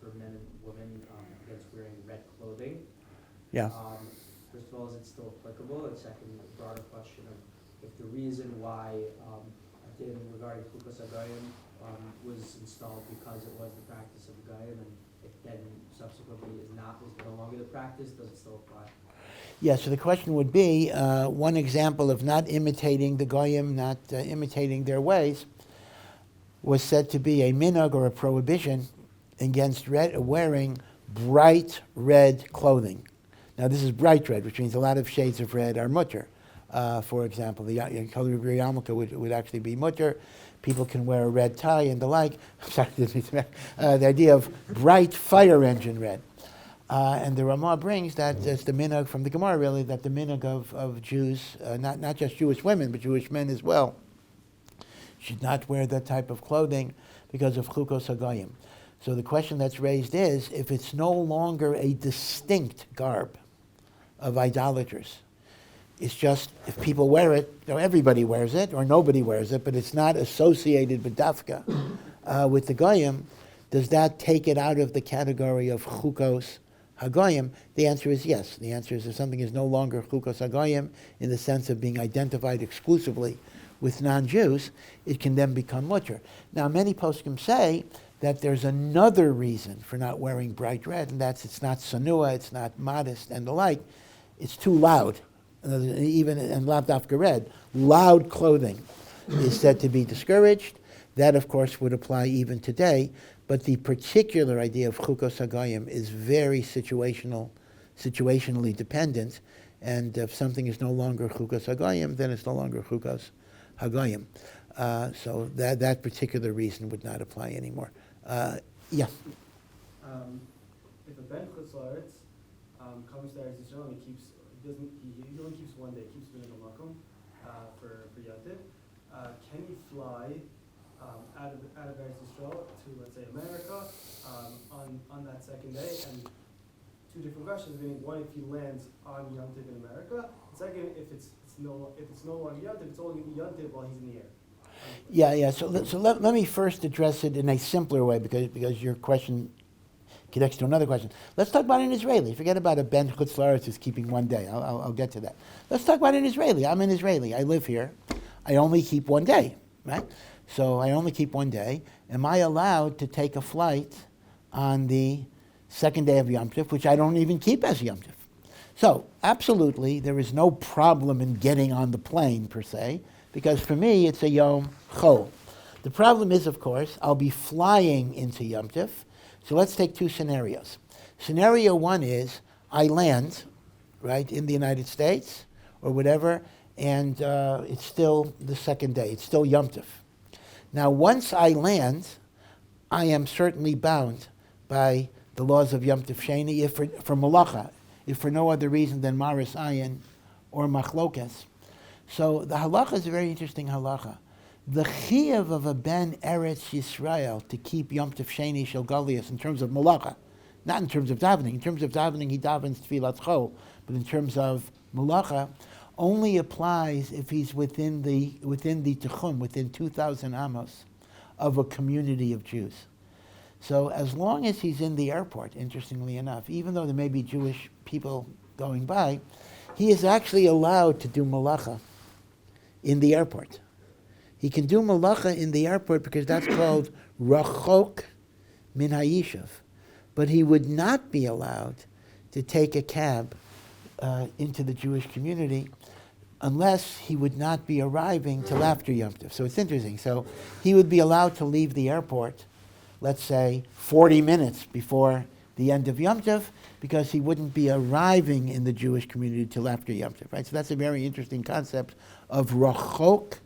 for men and women against wearing red clothing, Yeah. First of all, is it still applicable? And second, a broader question of if the reason why a din regarding chukas hagayim was installed because it was the practice of the Goyim, and it then subsequently is no longer the practice, does it still apply? Yeah, so the question would be, one example of not imitating the Goyim, not imitating their ways, was said to be a minhag or a prohibition against wearing bright red clothing. Now this is bright red, which means a lot of shades of red are mutter. For example, the color of your yarmulke would actually be mutter. People can wear a red tie and the like. The idea of bright fire engine red. And the Ramah brings that it's the minhag from the Gemara, really, that the minhag of Jews, not just Jewish women, but Jewish men as well, should not wear that type of clothing because of chukos hagayim. So the question that's raised is, if it's no longer a distinct garb of idolaters, it's just, if people wear it, everybody wears it, or nobody wears it, but it's not associated with dafka, with the goyim, does that take it out of the category of chukos hagayim? The answer is yes. The answer is if something is no longer chukos hagayim in the sense of being identified exclusively with non-Jews, it can then become mutter. Now, many poskim say that there's another reason for not wearing bright red, and that's it's not sanua, it's not modest, and the like. It's too loud. Even in lav dafka red, loud clothing is said to be discouraged. That, of course, would apply even today, but the particular idea of chukos hagayim is very situationally dependent, and if something is no longer chukos hagayim, then it's no longer chukos hagayim. So that particular reason would not apply anymore. Yeah. If a ben chutzlaretz comes to Eretz Yisrael and he only keeps 1 day, keeps being a makom for Yom Tov, can he fly out of Eretz Yisrael to, let's say, America on that second day? And two different questions. Meaning, one, if he lands on Yom Tov in America. Second, if it's no longer Yom Tov, it's only Yom Tov while he's in the air. Yeah. So let me first address it in a simpler way because your question connects to another question. Let's talk about an Israeli. Forget about a ben chutzlaretz who's keeping 1 day. I'll get to that. Let's talk about an Israeli. I'm an Israeli. I live here. I only keep 1 day, right? So I only keep 1 day. Am I allowed to take a flight on the second day of Yom Tov, which I don't even keep as Yom Tov? So absolutely, there is no problem in getting on the plane per se, because for me it's a Yom Chol. The problem is, of course, I'll be flying into Yom Tov. So let's take two scenarios. Scenario one is I land, right, in the United States or whatever, and it's still the second day. It's still Yom Tov. Now, once I land, I am certainly bound by the laws of Yom Tov Sheni, if for malacha, if for no other reason than maris ayin or machlokas. So the halacha is a very interesting halacha. The chiyuv of a ben Eretz Yisrael to keep Yom Tov Sheni Shel Galias in terms of malacha, not in terms of davening. In terms of davening, he davens tfilat chol, but in terms of malacha, only applies if he's within the Tichum, within 2,000 amos of a community of Jews. So as long as he's in the airport, interestingly enough, even though there may be Jewish people going by, he is actually allowed to do malacha in the airport. He can do malacha in the airport because that's called rachok min hayishav. But he would not be allowed to take a cab into the Jewish community unless he would not be arriving till after Yom Tov. So it's interesting. So he would be allowed to leave the airport, let's say, 40 minutes before the end of Yom Tov, because he wouldn't be arriving in the Jewish community till after Yom Tov, right? So that's a very interesting concept of rachok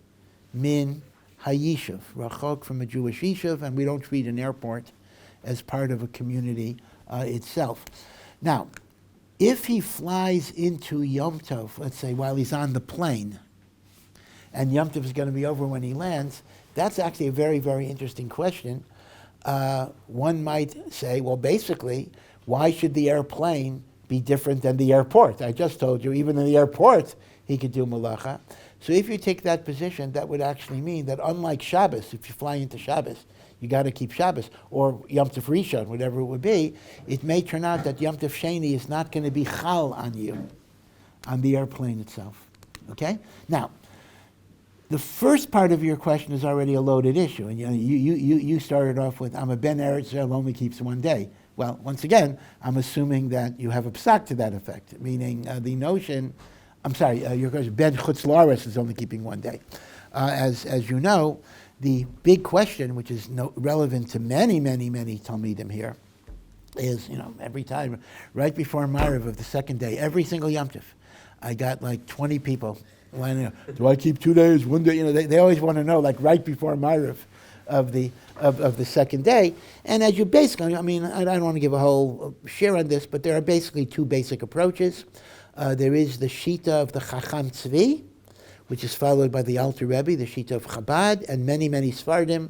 min hayishuv, rachok from a Jewish yishuv, and we don't treat an airport as part of a community itself. Now, if he flies into Yom Tov, let's say while he's on the plane, and Yom Tov is going to be over when he lands, that's actually a very, very interesting question. One might say, well, basically, why should the airplane be different than the airport? I just told you, even in the airport, he could do malacha. So if you take that position, that would actually mean that unlike Shabbos, if you fly into Shabbos, you got to keep Shabbos, or Yom Tov Rishon, whatever it would be, it may turn out that Yom Tov Sheni is not going to be chal on you, on the airplane itself. Okay? Now, the first part of your question is already a loaded issue, and you started off with, I'm a ben Eretz Yisrael, only keeps one day. Well, once again, I'm assuming that you have a psak to that effect, meaning the notion, your question, ben chutz la'aretz is only keeping one day. As you know, the big question, which is relevant to many, many, many Talmidim here, is, every time, right before Ma'ariv of the second day, every single Yom Tov, I got like 20 people lining up. Do I keep 2 days, 1 day? They always want to know, like right before Ma'ariv of the second day. And as you basically, I don't want to give a whole share on this, but there are basically two basic approaches. There is the Shita of the Chacham Tzvi, which is followed by the Alter Rebbe, the Shita of Chabad, and many, many Sfardim,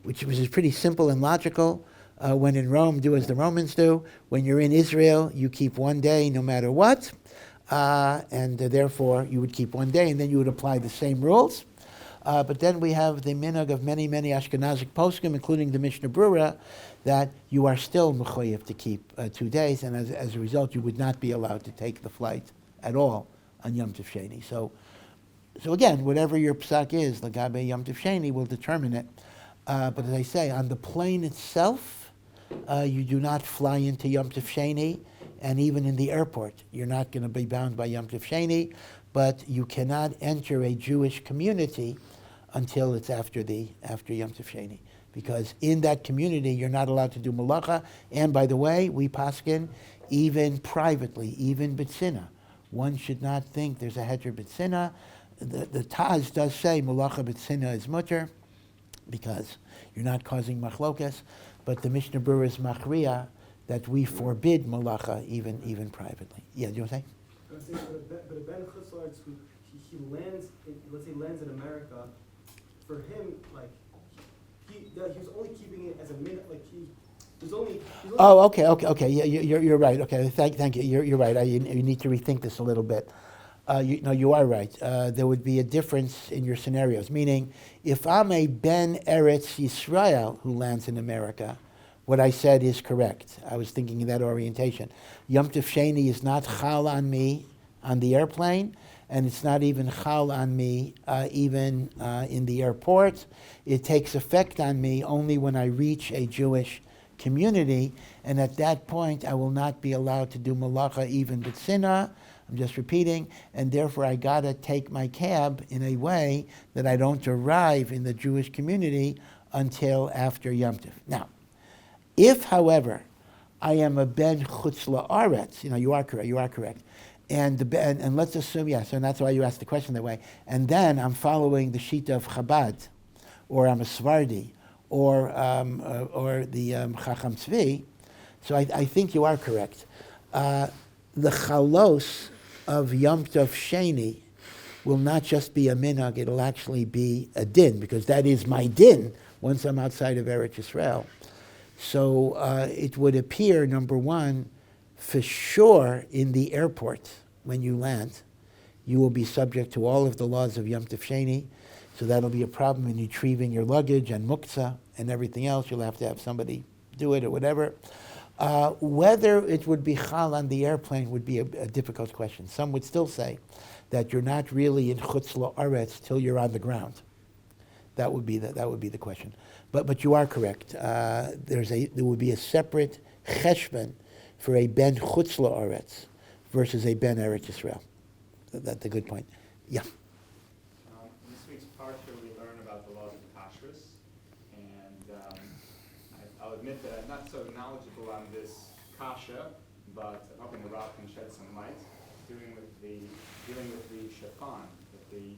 which is pretty simple and logical. When in Rome, do as the Romans do. When you're in Israel, you keep 1 day no matter what, and therefore you would keep 1 day, and then you would apply the same rules. But then we have the minhag of many, many Ashkenazic poskim, including the Mishnah Brura, that you are still mechoyev to keep 2 days, and as a result, you would not be allowed to take the flight at all on Yom Tov Sheni. So again, whatever your psak is, Lagabe Yom Tov Sheni will determine it. But as I say, on the plane itself, you do not fly into Yom Tov Sheni, and even in the airport, you're not going to be bound by Yom Tov Sheni, but you cannot enter a Jewish community until it's after Yom Tov Sheni. Because in that community, you're not allowed to do malacha. And by the way, we paskin, even privately, even b'tzina. One should not think there's a heter b'tzina. The Taz does say malacha b'tzina is mutter, because you're not causing machlokas. But the Mishnah Brura is machriya that we forbid malacha even privately. Yeah, do you want to say? I was saying, but a ben chutz la'aretz who he lands, let's say lands in America, for him, like, he was only keeping it as a minute, like he was only. Oh, okay. Yeah, you're right. Okay, thank you. You're right. You need to rethink this a little bit. You are right. There would be a difference in your scenarios. Meaning, if I'm a ben Eretz Yisrael who lands in America, what I said is correct. I was thinking in that orientation. Yom Tov Sheni is not chal on me on the airplane, and it's not even chal on me even in the airport. It takes effect on me only when I reach a Jewish community, and at that point I will not be allowed to do malacha even b'tzina. I'm just repeating, and therefore I gotta take my cab in a way that I don't arrive in the Jewish community until after Yom Tov. Now, if, however, I am a ben chutz la'aretz, you are correct, and let's assume, yes, and that's why you asked the question that way, and then I'm following the Shita of Chabad, or I'm a Svardi, or the Chacham Tzvi, so I think you are correct. The chalos of Yom Tov Sheni will not just be a minhag, it'll actually be a din, because that is my din once I'm outside of Eretz Yisrael. So it would appear, number one, for sure in the airport when you land, you will be subject to all of the laws of Yom Tov Sheni. So that'll be a problem in retrieving your luggage and muktzah and everything else. You'll have to have somebody do it or whatever. Whether it would be chal on the airplane would be a difficult question. Some would still say that you're not really in chutz la'aretz till you're on the ground. That would be the question. But you are correct. There would be a separate cheshbon for a ben chutz la'aretz versus a ben Eretz Yisrael. that's a good point. Yeah. In this week's parsha, we learn about the laws of kashrus, and I'll admit that I'm not so knowledgeable on this kasha, but I'm hoping the Rav can shed some light, dealing with the shafan. That the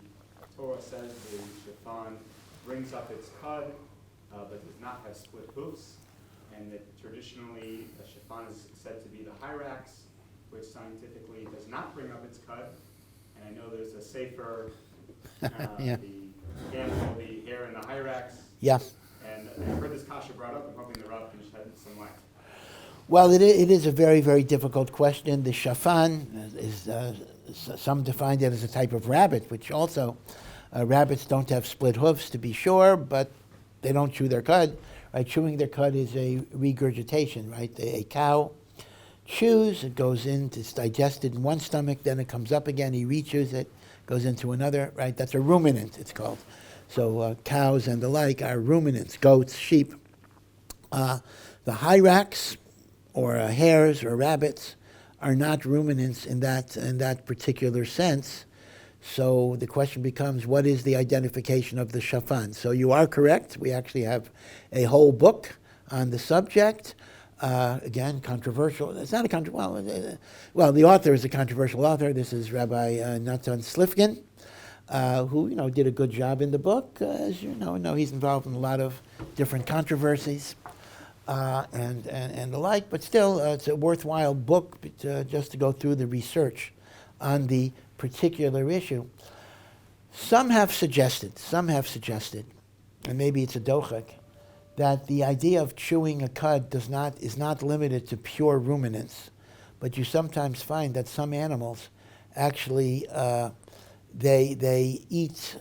Torah says the shafan brings up its cud, but does not have split hoofs, and that traditionally the shafan is said to be the hyrax, which scientifically does not bring up its cud. And I know there's a safer, Yeah. the gamble, the hair, and the hyrax. Yeah. And I've heard this kasha brought up. I'm hoping the Rav can shed some light. Well, it is a very, very difficult question. The shafan is, some define it as a type of rabbit, which also, rabbits don't have split hoofs to be sure, but they don't chew their cud. Right? Chewing their cud is a regurgitation, right? A cow chews, it goes in, it's digested in one stomach, then it comes up again, he rechews it, goes into another, right? That's a ruminant, it's called. So cows and the like are ruminants, goats, sheep. The hyrax, or hares or rabbits, are not ruminants in that particular sense. So the question becomes, what is the identification of the shafan? So you are correct. We actually have a whole book on the subject. Again, controversial. It's not a well, the author is a controversial author. This is Rabbi Natan Slifkin, who did a good job in the book. As you know, he's involved in a lot of different controversies and the like. But still, it's a worthwhile book just to go through the research on the particular issue. Some have suggested, and maybe it's a dochak, that the idea of chewing a cud is not limited to pure ruminants, but you sometimes find that some animals actually they eat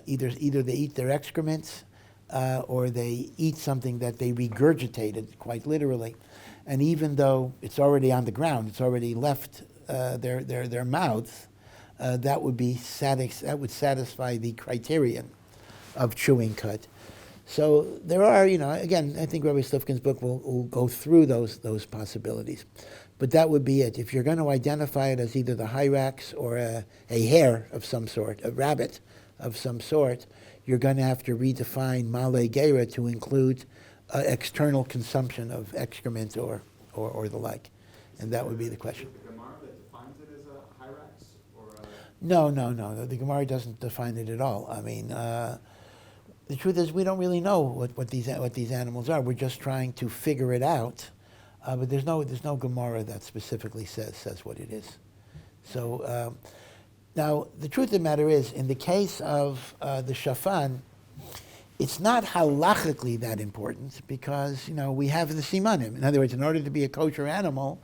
either they eat their excrements or they eat something that they regurgitated quite literally, and even though it's already on the ground, it's already left their mouths, that would satisfy the criterion of chewing cud. So there are, again, I think Rabbi Slifkin's book will go through those possibilities. But that would be it. If you're going to identify it as either the hyrax or a hare of some sort, a rabbit of some sort, you're going to have to redefine male gera to include external consumption of excrement or the like. And that would be the question. Is it the Gemara that defines it as a hyrax? Or No. The Gemara doesn't define it at all. I mean, the truth is, we don't really know what these animals are. We're just trying to figure it out, but there's no Gemara that specifically says what it is. So now the truth of the matter is, in the case of the shafan, it's not halachically that important because we have the simanim. In other words, in order to be a kosher animal,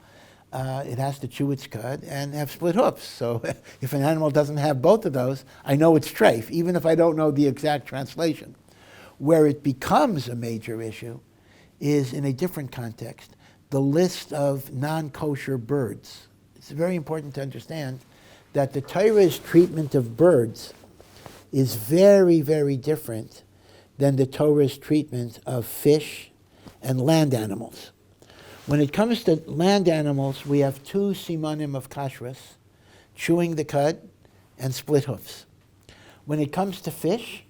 it has to chew its cud and have split hoofs. So if an animal doesn't have both of those, I know it's treif, even if I don't know the exact translation. Where it becomes a major issue is in a different context, the list of non-kosher birds. It's very important to understand that the Torah's treatment of birds is very, very different than the Torah's treatment of fish and land animals. When it comes to land animals, we have two simanim of kashrus, chewing the cud and split hoofs. When it comes to fish,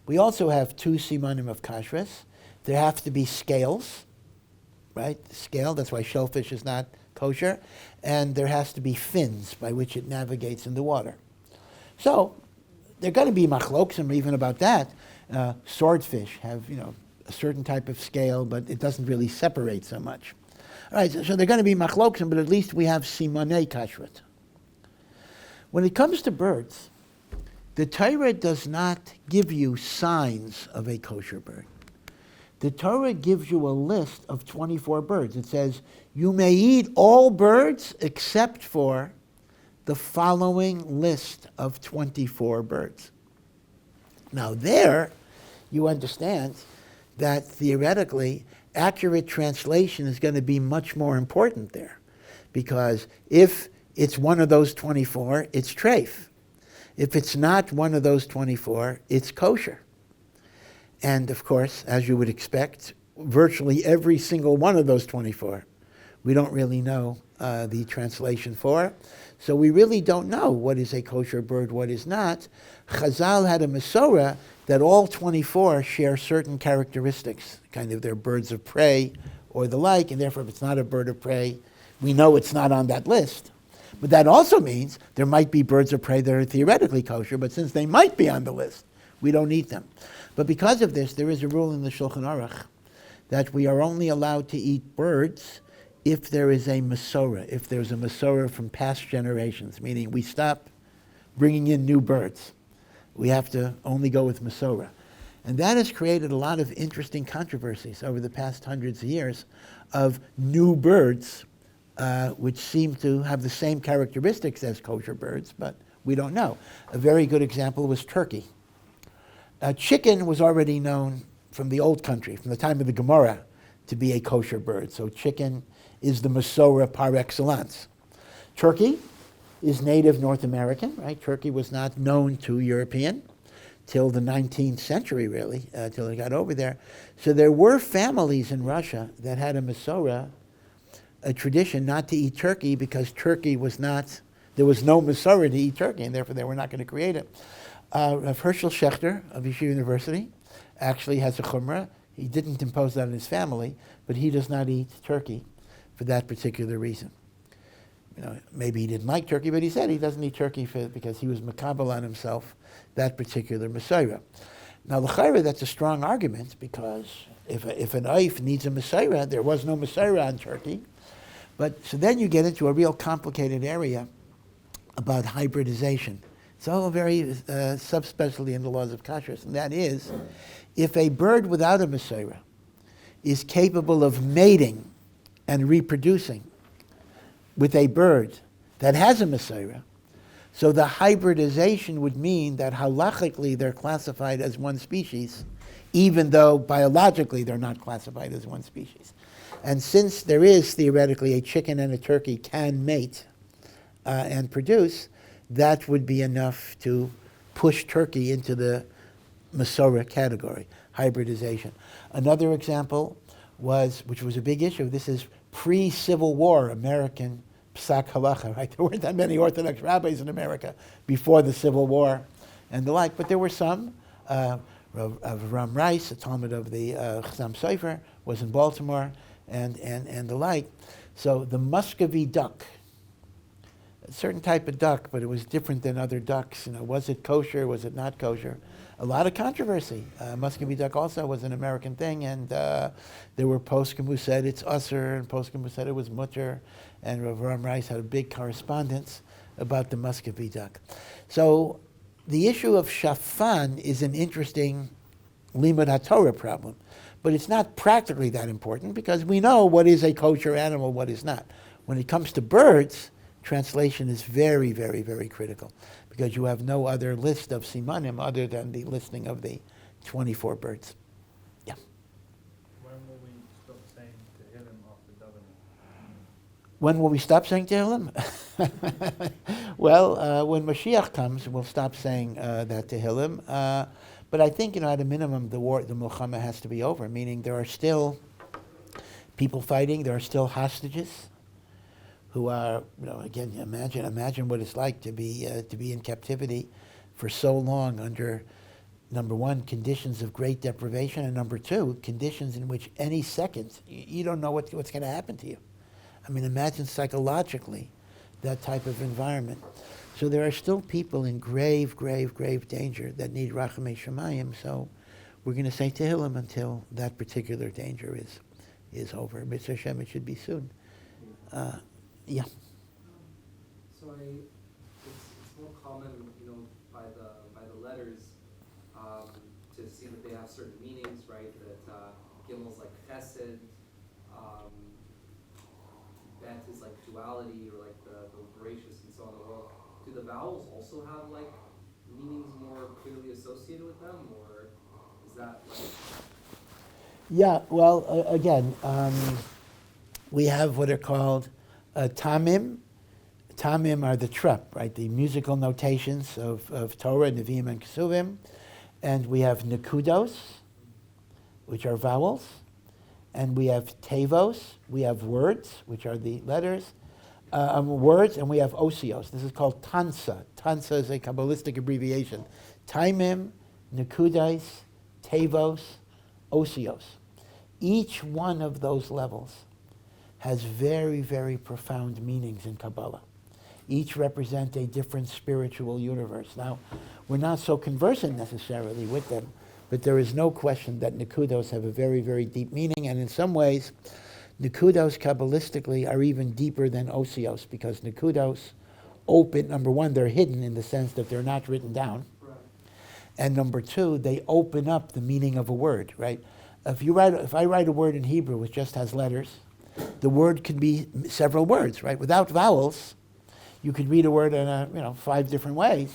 we also have two simanim of kashrus. There have to be scales, right? Scale, that's why shellfish is not kosher. And there has to be fins by which it navigates in the water. So there are going to be machloksim even about that. Swordfish have, a certain type of scale, but it doesn't really separate so much. All right, so they're going to be machloksim, but at least we have simanei kashrut. When it comes to birds, the Torah does not give you signs of a kosher bird. The Torah gives you a list of 24 birds. It says, you may eat all birds except for the following list of 24 birds. Now there, you understand that theoretically, accurate translation is going to be much more important there. Because if it's one of those 24, it's treif. If it's not one of those 24, it's kosher. And of course, as you would expect, virtually every single one of those 24, we don't really know the translation for. So we really don't know what is a kosher bird, what is not. Chazal had a Masorah that all 24 share certain characteristics, kind of they're birds of prey or the like, and therefore if it's not a bird of prey, we know it's not on that list. But that also means there might be birds of prey that are theoretically kosher, but since they might be on the list, we don't eat them. But because of this, there is a rule in the Shulchan Aruch that we are only allowed to eat birds if there is a Masorah, if there's a Masorah from past generations, meaning we stop bringing in new birds. We have to only go with Masorah. And that has created a lot of interesting controversies over the past hundreds of years of new birds, which seem to have the same characteristics as kosher birds, but we don't know. A very good example was turkey. Chicken was already known from the old country, from the time of the Gemara, to be a kosher bird. So chicken is the Masorah par excellence. Turkey is native North American, right? Turkey was not known to European till the 19th century, really, till it got over there. So there were families in Russia that had a Masorah, a tradition not to eat turkey because turkey was not, there was no Masorah to eat turkey, and therefore they were not going to create it. Rav Herschel Schechter of Yeshiva University actually has a chumrah. He didn't impose that on his family, but he does not eat turkey for that particular reason. You know, maybe he didn't like turkey, but he said he doesn't eat turkey because he was makabel on himself that particular Masorah. Now, l'chayra, that's a strong argument because if an oif needs a Masorah, there was no Masorah on turkey. But so then you get into a real complicated area about hybridization. It's all very subspecialty in the laws of kashrus, and that is, if a bird without a Masorah is capable of mating and reproducing with a bird that has a Masorah, so the hybridization would mean that halachically they're classified as one species, even though biologically they're not classified as one species. And since there is theoretically a chicken and a turkey can mate and produce, that would be enough to push turkey into the Masorah category, hybridization. Another example was, which was a big issue, this is pre-Civil War American psak halacha, right? There weren't that many Orthodox rabbis in America before the Civil War and the like, but there were some. Avram Rice, a Talmud of the Chassam Sofer, was in Baltimore, and the like. So the Muscovy duck, a certain type of duck, but it was different than other ducks. You know, was it kosher? Was it not kosher? A lot of controversy. Muscovy duck also was an American thing, and there were poskim who said it's usser, and poskim who said it was mutter, and Rav Ram Rice had a big correspondence about the Muscovy duck. So the issue of shafan is an interesting limud HaTorah problem, but it's not practically that important because we know what is a kosher animal, what is not. When it comes to birds, translation is very, very, very critical because you have no other list of simanim other than the listing of the 24 birds. Yeah. When will we stop saying Tehillim after davening? When will we stop saying Tehillim? Well, when Mashiach comes, we'll stop saying that Tehillim. But I think, at a minimum, the Milchama has to be over, meaning there are still people fighting, there are still hostages who are, again, imagine what it's like to be in captivity for so long under, number one, conditions of great deprivation, and number two, conditions in which any second you don't know what's going to happen to you. I mean, imagine psychologically that type of environment. So there are still people in grave, grave, grave danger that need rachamei shamayim. So we're going to say Tehillim until that particular danger is over. B'ez Hashem, it should be soon. Yeah. So it's more common, by the letters, to see that they have certain meanings, right? That Gimel's like chesed, Bet is like duality or like the gracious and so on. Well, do the vowels also have like meanings more clearly associated with them, or is that like? Yeah. Well, again, we have what are called tamim. Tamim are the trup, right? The musical notations of Torah, Nevi'im, and Kesuvim. And we have nekudos, which are vowels. And we have tevos, we have words, which are the letters. words, and we have osios. This is called tansa. Tansa is a Kabbalistic abbreviation. Taimim, nekudais, tevos, osios. Each one of those levels has very, very profound meanings in Kabbalah. Each represent a different spiritual universe. Now, we're not so conversant necessarily with them, but there is no question that nekudos have a very, very deep meaning, and in some ways, nekudos Kabbalistically are even deeper than osios, because nekudos open, number one, they're hidden in the sense that they're not written down, and number two, they open up the meaning of a word, right? If I write a word in Hebrew which just has letters, the word can be several words, right? Without vowels, you could read a word in 5 different ways.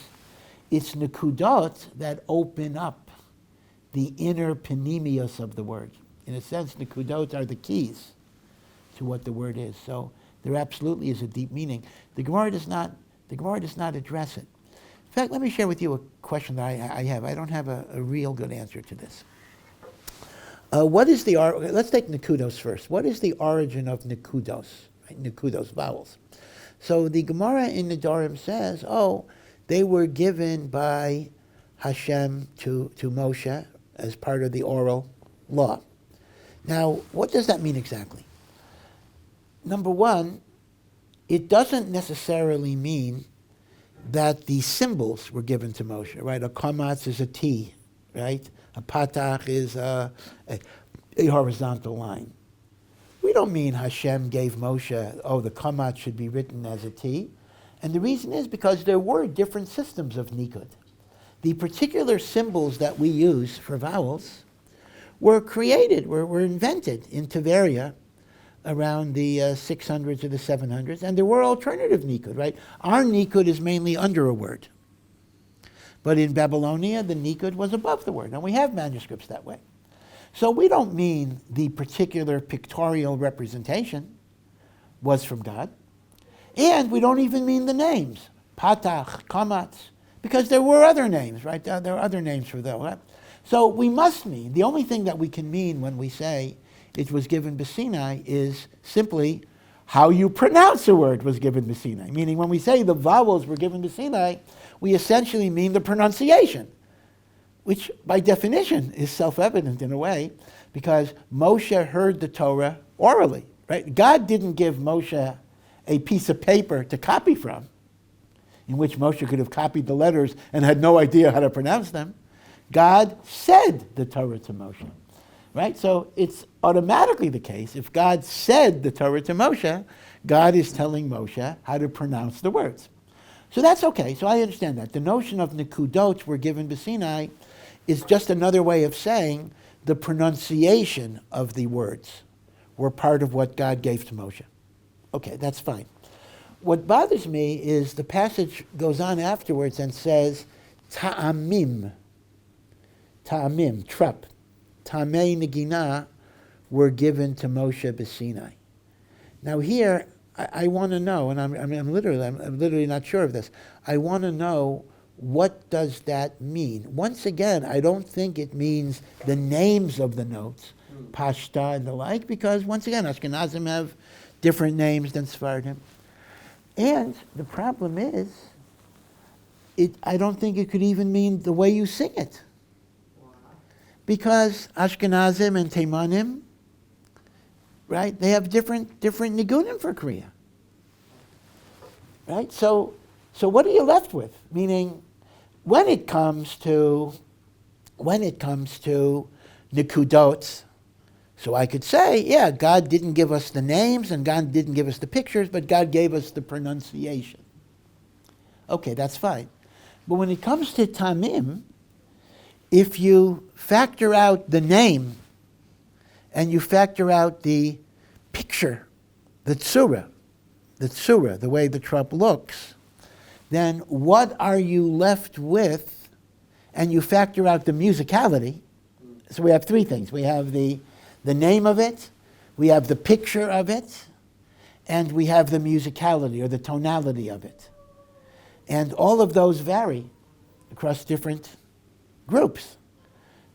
It's nekudot that open up the inner panemius of the word. In a sense, nekudot are the keys to what the word is. So there absolutely is a deep meaning. The Gemara does not address it. In fact, let me share with you a question that I have. I don't have a real good answer to this. Let's take nekudos first. What is the origin of nekudos? Right? Nekudos, vowels. So the Gemara in Nedarim says, they were given by Hashem to Moshe as part of the oral law. Now, what does that mean exactly? Number one, it doesn't necessarily mean that the symbols were given to Moshe, right? A kamatz is a T, right? A patach is a horizontal line. We don't mean Hashem gave Moshe, the kamatz should be written as a T. And the reason is because there were different systems of nikud. The particular symbols that we use for vowels were created, were invented in Tiberia around the 600s or the 700s, and there were alternative nikud, right? Our nikud is mainly under a word. But in Babylonia, the nikud was above the word, and we have manuscripts that way. So we don't mean the particular pictorial representation was from God, and we don't even mean the names, patach, kamatz, because there were other names, right? There are other names for those. Right? So we must mean, the only thing that we can mean when we say it was given b'Sinai is simply how you pronounce a word was given b'Sinai. Meaning when we say the vowels were given b'Sinai, we essentially mean the pronunciation, which by definition is self-evident in a way, because Moshe heard the Torah orally, right? God didn't give Moshe a piece of paper to copy from, in which Moshe could have copied the letters and had no idea how to pronounce them. God said the Torah to Moshe, right? So it's automatically the case. If God said the Torah to Moshe, God is telling Moshe how to pronounce the words. So that's okay. So I understand that. The notion of nekudot were given b'Sinai is just another way of saying the pronunciation of the words were part of what God gave to Moshe. Okay, that's fine. What bothers me is the passage goes on afterwards and says, ta'amim, trup, tamei negina were given to Moshe b'Sinai. Now here, I want to know, and I'm literally not sure of this. I want to know, what does that mean? Once again, I don't think it means the names of the notes, pashta and the like, because once again, Ashkenazim have different names than Sephardim. And the problem is, I don't think it could even mean the way you sing it. Because Ashkenazim and Teimanim, right, they have different nigunim for Kriya. Right? So what are you left with? Meaning, when it comes to nikudot, so I could say, yeah, God didn't give us the names and God didn't give us the pictures, but God gave us the pronunciation. Okay, that's fine. But when it comes to tamim, if you factor out the name and you factor out the picture, the tzura, the way the trup looks, then what are you left with? And you factor out the musicality. So we have 3 things. We have the name of it, we have the picture of it, and we have the musicality or the tonality of it. And all of those vary across different groups.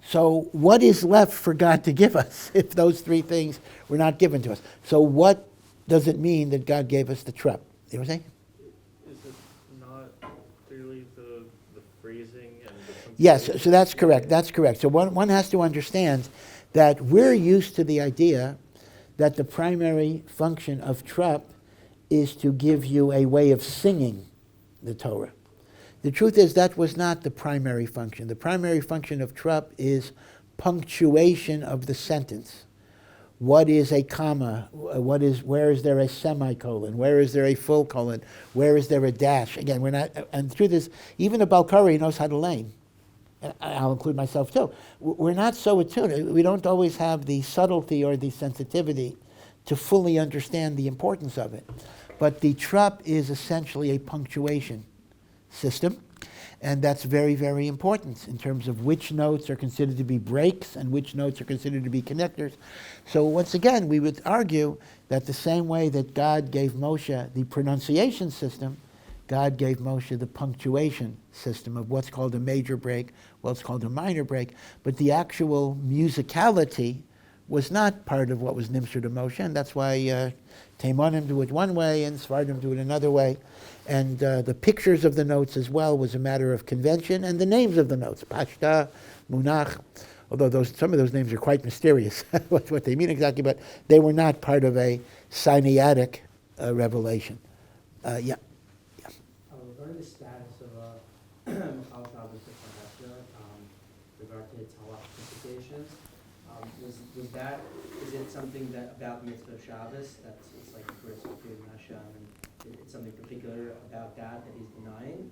So what is left for God to give us if those 3 things were not given to us? So what does it mean that God gave us the trup? You know what I'm saying? Is it not clearly the phrasing and the Yes, so that's correct. That's correct. So one has to understand that we're used to the idea that the primary function of trup is to give you a way of singing the Torah. The truth is that was not the primary function. The primary function of trup is punctuation of the sentence. What is a comma? Where is there a semicolon? Where is there a full colon? Where is there a dash? Again, we're not, and the truth is, even a Balkari knows how to lane. And I'll include myself too. We're not so attuned. We don't always have the subtlety or the sensitivity to fully understand the importance of it. But the trup is essentially a punctuation system, and that's very, very important in terms of which notes are considered to be breaks and which notes are considered to be connectors. So once again, we would argue that the same way that God gave Moshe the pronunciation system, God gave Moshe the punctuation system of what's called a major break, what's called a minor break, but the actual musicality was not part of what was nimshur to Moshe, and that's why Taimanim do it one way and Sfardim do it another way. And the pictures of the notes as well was a matter of convention, and the names of the notes, Pashta, Munach, although some of those names are quite mysterious, what they mean exactly, but they were not part of a Sinaitic revelation. Regarding the status of Al Shabbos regard to its halachic implications, was that, is it something that about mitzvah of Shabbos, that's it's like the first period of Hashem, and it's something particular about that he's denying?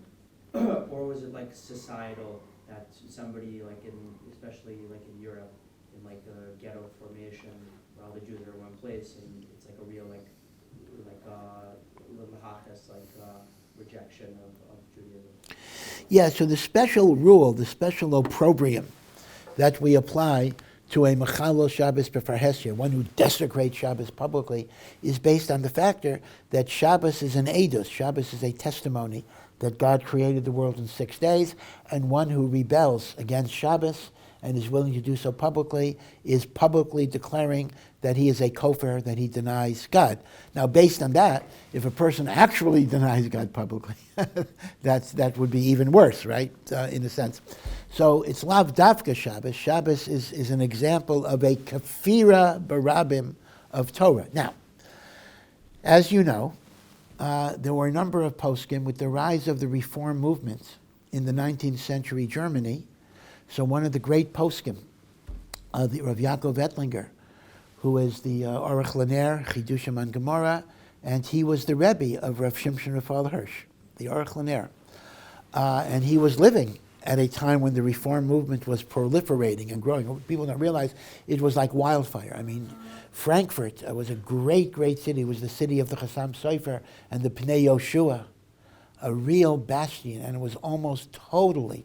Or was it like societal, that somebody like especially like in Europe, in like the ghetto formation, where all the Jews are in one place, and it's like a real rejection of Judaism? Yeah, so the special rule, the special opprobrium that we apply to a Mechalel Shabbos b'Farhesia, one who desecrates Shabbos publicly, is based on the factor that Shabbos is an edus. Shabbos is a testimony that God created the world in 6 days, and one who rebels against Shabbos and is willing to do so publicly is publicly declaring that he is a kofar, that he denies God. Now, based on that, if a person actually denies God publicly, that would be even worse, right, in a sense. So it's lav davka Shabbos. Shabbos is an example of a kafira barabim of Torah. Now, as you know, there were a number of poskim with the rise of the Reform movement in the 19th century Germany. So one of the great poskim, the Rav Yaakov Ettlinger, who is the Aruch Laner, Chidushim on Gemara, and he was the Rebbe of Rav Shimshon Raphael Hirsch, the Aruch Laner. And he was living at a time when the Reform movement was proliferating and growing. People don't realize it was like wildfire. I mean, Frankfurt was a great, great city. It was the city of the Chassam Sofer and the Pnei Yoshua, a real bastion, and it was almost totally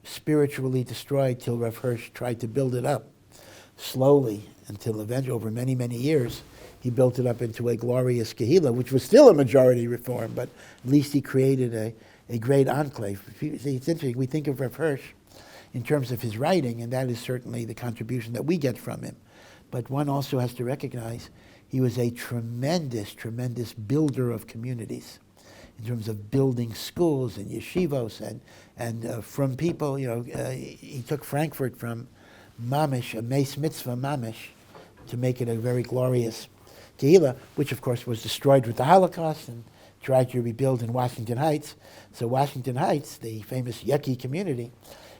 spiritually destroyed till Rav Hirsch tried to build it up slowly until eventually, over many, many years, he built it up into a glorious Kehillah, which was still a majority Reform, but at least he created a great enclave. See, it's interesting. We think of Rav Hirsch in terms of his writing, and that is certainly the contribution that we get from him. But one also has to recognize he was a tremendous, tremendous builder of communities in terms of building schools and yeshivos and from people, he took Frankfurt from mamish, a meis mitzvah mamish, to make it a very glorious Kehillah, which of course was destroyed with the Holocaust and tried to rebuild in Washington Heights. So Washington Heights, the famous Yucky community,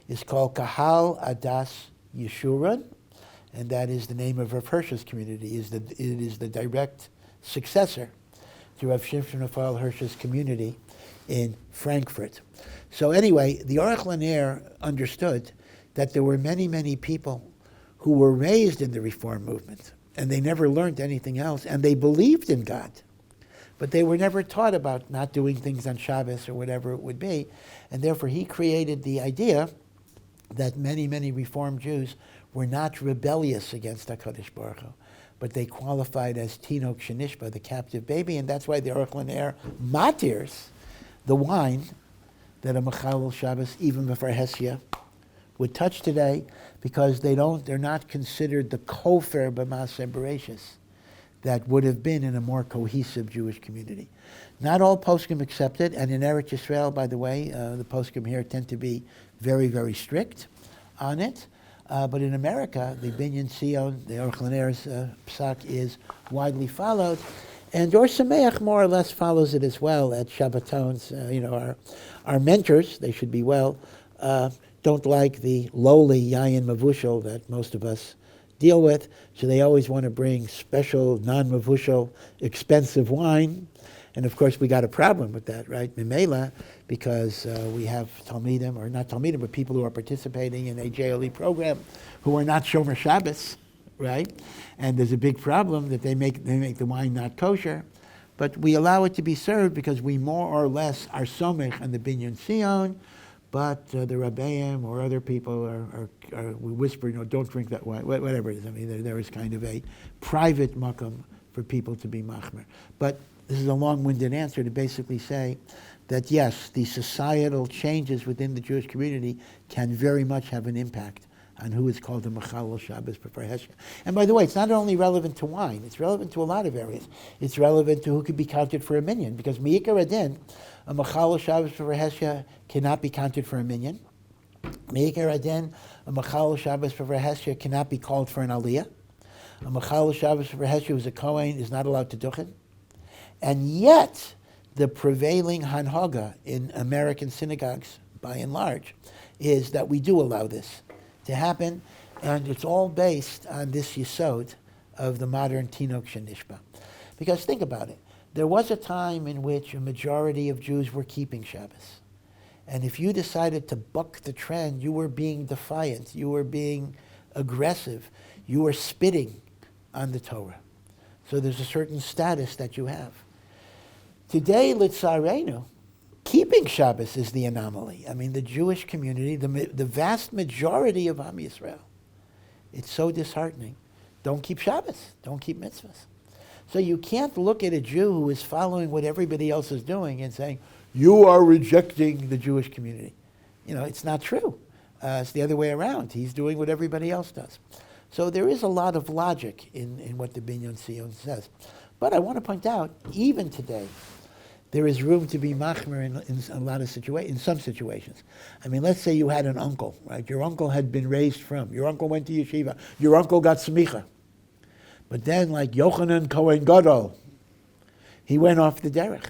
is called Kahal Adas Yeshurun, and that is the name of Rav Hirsch's community. It is the direct successor to Rav Shimshon Raphael Hirsch's community in Frankfurt. So anyway, the Aruch Laner understood that there were many, many people who were raised in the Reform movement, and they never learned anything else, and they believed in God, but they were never taught about not doing things on Shabbos or whatever it would be, and therefore he created the idea that many, many Reformed Jews were not rebellious against HaKadosh Baruch Hu, but they qualified as Tinok Shenishba, the captive baby, and that's why the Aruch Laner matirs the wine that a Mechalel Shabbos, even before Hesia, would touch today, because they're not considered the kofar b'maaseh bereshis. that would have been in a more cohesive Jewish community. Not all poskim accept it, and in Eretz Yisrael, by the way, the poskim here tend to be very, very strict on it. But in America, the Binyan Sion, the Orchelaner's psak is widely followed. And Or Somayach more or less follows it as well at Shabbatons. Our mentors, they should be well, don't like the lowly yayin mavushal that most of us deal with. So they always want to bring special, non-mavushal, expensive wine. And of course, we got a problem with that, right? Mimela, because we have Talmidim, or not Talmidim, but people who are participating in a JLE program who are not Shomer Shabbos, right? And there's a big problem that they make the wine not kosher. But we allow it to be served because we more or less are somech on the Binyan Sion, but the Rabbeim or other people we whisper, don't drink that wine, whatever it is. I mean, there is kind of a private makam for people to be machmer. But this is a long-winded answer to basically say that yes, the societal changes within the Jewish community can very much have an impact on who is called the Mechalel Shabbos B'far Hesha. And by the way, it's not only relevant to wine, it's relevant to a lot of areas. It's relevant to who could be counted for a minyan, because Me'ikar Adin, a Mechalel Shabbos B'far Hesha cannot be counted for a minyan. Me'ikar Adin, a Mechalel Shabbos B'far Hesha cannot be called for an aliyah. A Mechalel Shabbos B'far Hesha who is a Kohen is not allowed to duchen. And yet, the prevailing hanhaga in American synagogues, by and large, is that we do allow this to happen, and it's all based on this yesod of the modern tinok shenishba. Because think about it. There was a time in which a majority of Jews were keeping Shabbos. And if you decided to buck the trend, you were being defiant, you were being aggressive, you were spitting on the Torah. So there's a certain status that you have. Today, Litzarenu, keeping Shabbos is the anomaly. I mean, the Jewish community, the vast majority of Am Yisrael, it's so disheartening. Don't keep Shabbos. Don't keep mitzvahs. So you can't look at a Jew who is following what everybody else is doing and saying, you are rejecting the Jewish community. It's not true. It's the other way around. He's doing what everybody else does. So there is a lot of logic in what the Binyan Sion says. But I want to point out, even today, there is room to be machmer in a lot of in some situations. I mean, let's say you had an uncle, right? Your uncle had been raised your uncle went to yeshiva, your uncle got smicha. But then, like Yochanan Kohen Gadol, he went off the derech.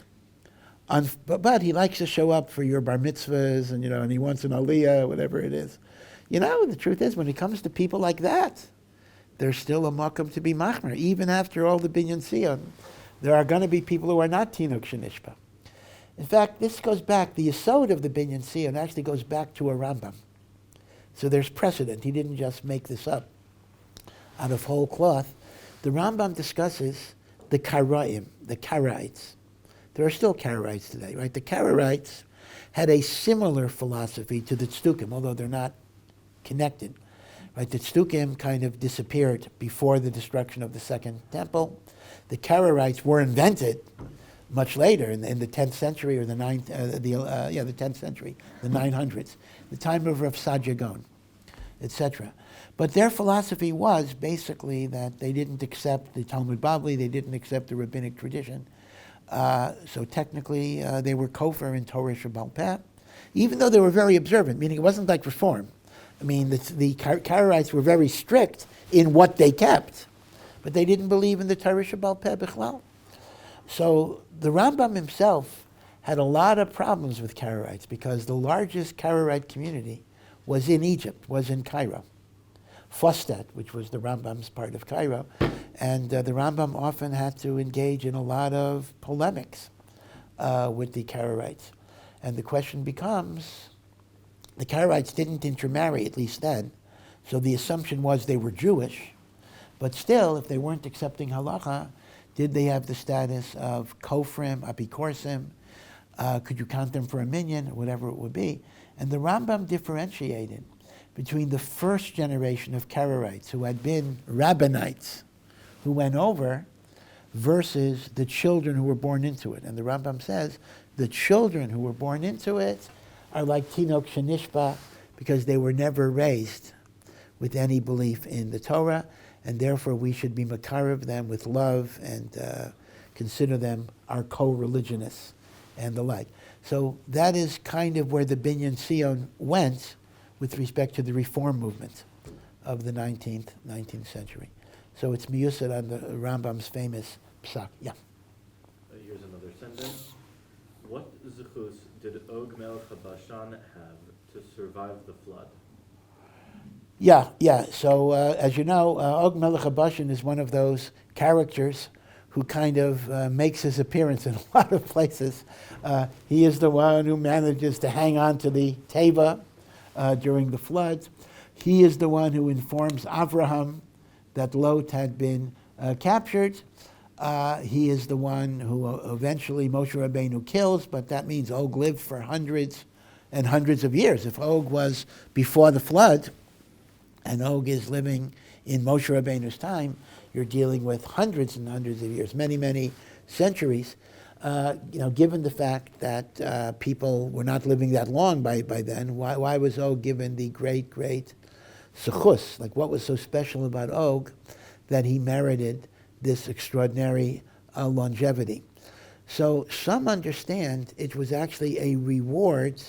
But he likes to show up for your bar mitzvahs, and he wants an aliyah, whatever it is. The truth is, when it comes to people like that, there's still a makam to be machmer, even after all the Binyan Sion. There are going to be people who are not tinok shenishba. In fact, this goes back, the yesod of the Binyan Sion actually goes back to a Rambam. So there's precedent. He didn't just make this up out of whole cloth. The Rambam discusses the Karaim, the Karaites. There are still Karaites today, right? The Karaites had a similar philosophy to the Tzdukim, although they're not connected. Right? The Tzdukim kind of disappeared before the destruction of the Second Temple. The Karaites were invented much later in the 10th century or the 10th century, the 900s, the time of Rav Sadia Gaon, etc. But their philosophy was basically that they didn't accept the Talmud Bavli, they didn't accept the rabbinic tradition. So technically, they were kofar in Torah Shebaal Peh, even though they were very observant, meaning it wasn't like Reform. I mean, the Karaites were very strict in what they kept, but they didn't believe in the Torah Shebaal Peh Bichlal. So the Rambam himself had a lot of problems with Karaites because the largest Karaite community was in Egypt, was in Cairo. Fustat, which was the Rambam's part of Cairo, and the Rambam often had to engage in a lot of polemics with the Karaites. And the question becomes, the Karaites didn't intermarry, at least then, so the assumption was they were Jewish, but still, if they weren't accepting halacha, did they have the status of kofrim, apikorsim? Could you count them for a minyan, or whatever it would be? And the Rambam differentiated between the first generation of Karaites, who had been rabbinites, who went over, versus the children who were born into it. And the Rambam says, the children who were born into it are like tinok shenishba, because they were never raised with any belief in the Torah, and therefore we should be makarev them with love and consider them our co-religionists and the like. So that is kind of where the Binyan Sion went with respect to the Reform movement of the 19th century. So it's miyusad on the Rambam's famous psak. Yeah. Here's another sentence. What zechus did Og Melech HaBashan have to survive the flood? Yeah. So as you know, Og Melech HaBashan is one of those characters who kind of makes his appearance in a lot of places. He is the one who manages to hang on to the teva during the flood. He is the one who informs Avraham that Lot had been captured. He is the one who eventually Moshe Rabbeinu kills, but that means Og lived for hundreds and hundreds of years. If Og was before the flood, and Og is living in Moshe Rabbeinu's time, you're dealing with hundreds and hundreds of years, many, many centuries. Given the fact that people were not living that long by then, why was Og given the great sechus? Like, what was so special about Og that he merited this extraordinary longevity? So some understand it was actually a reward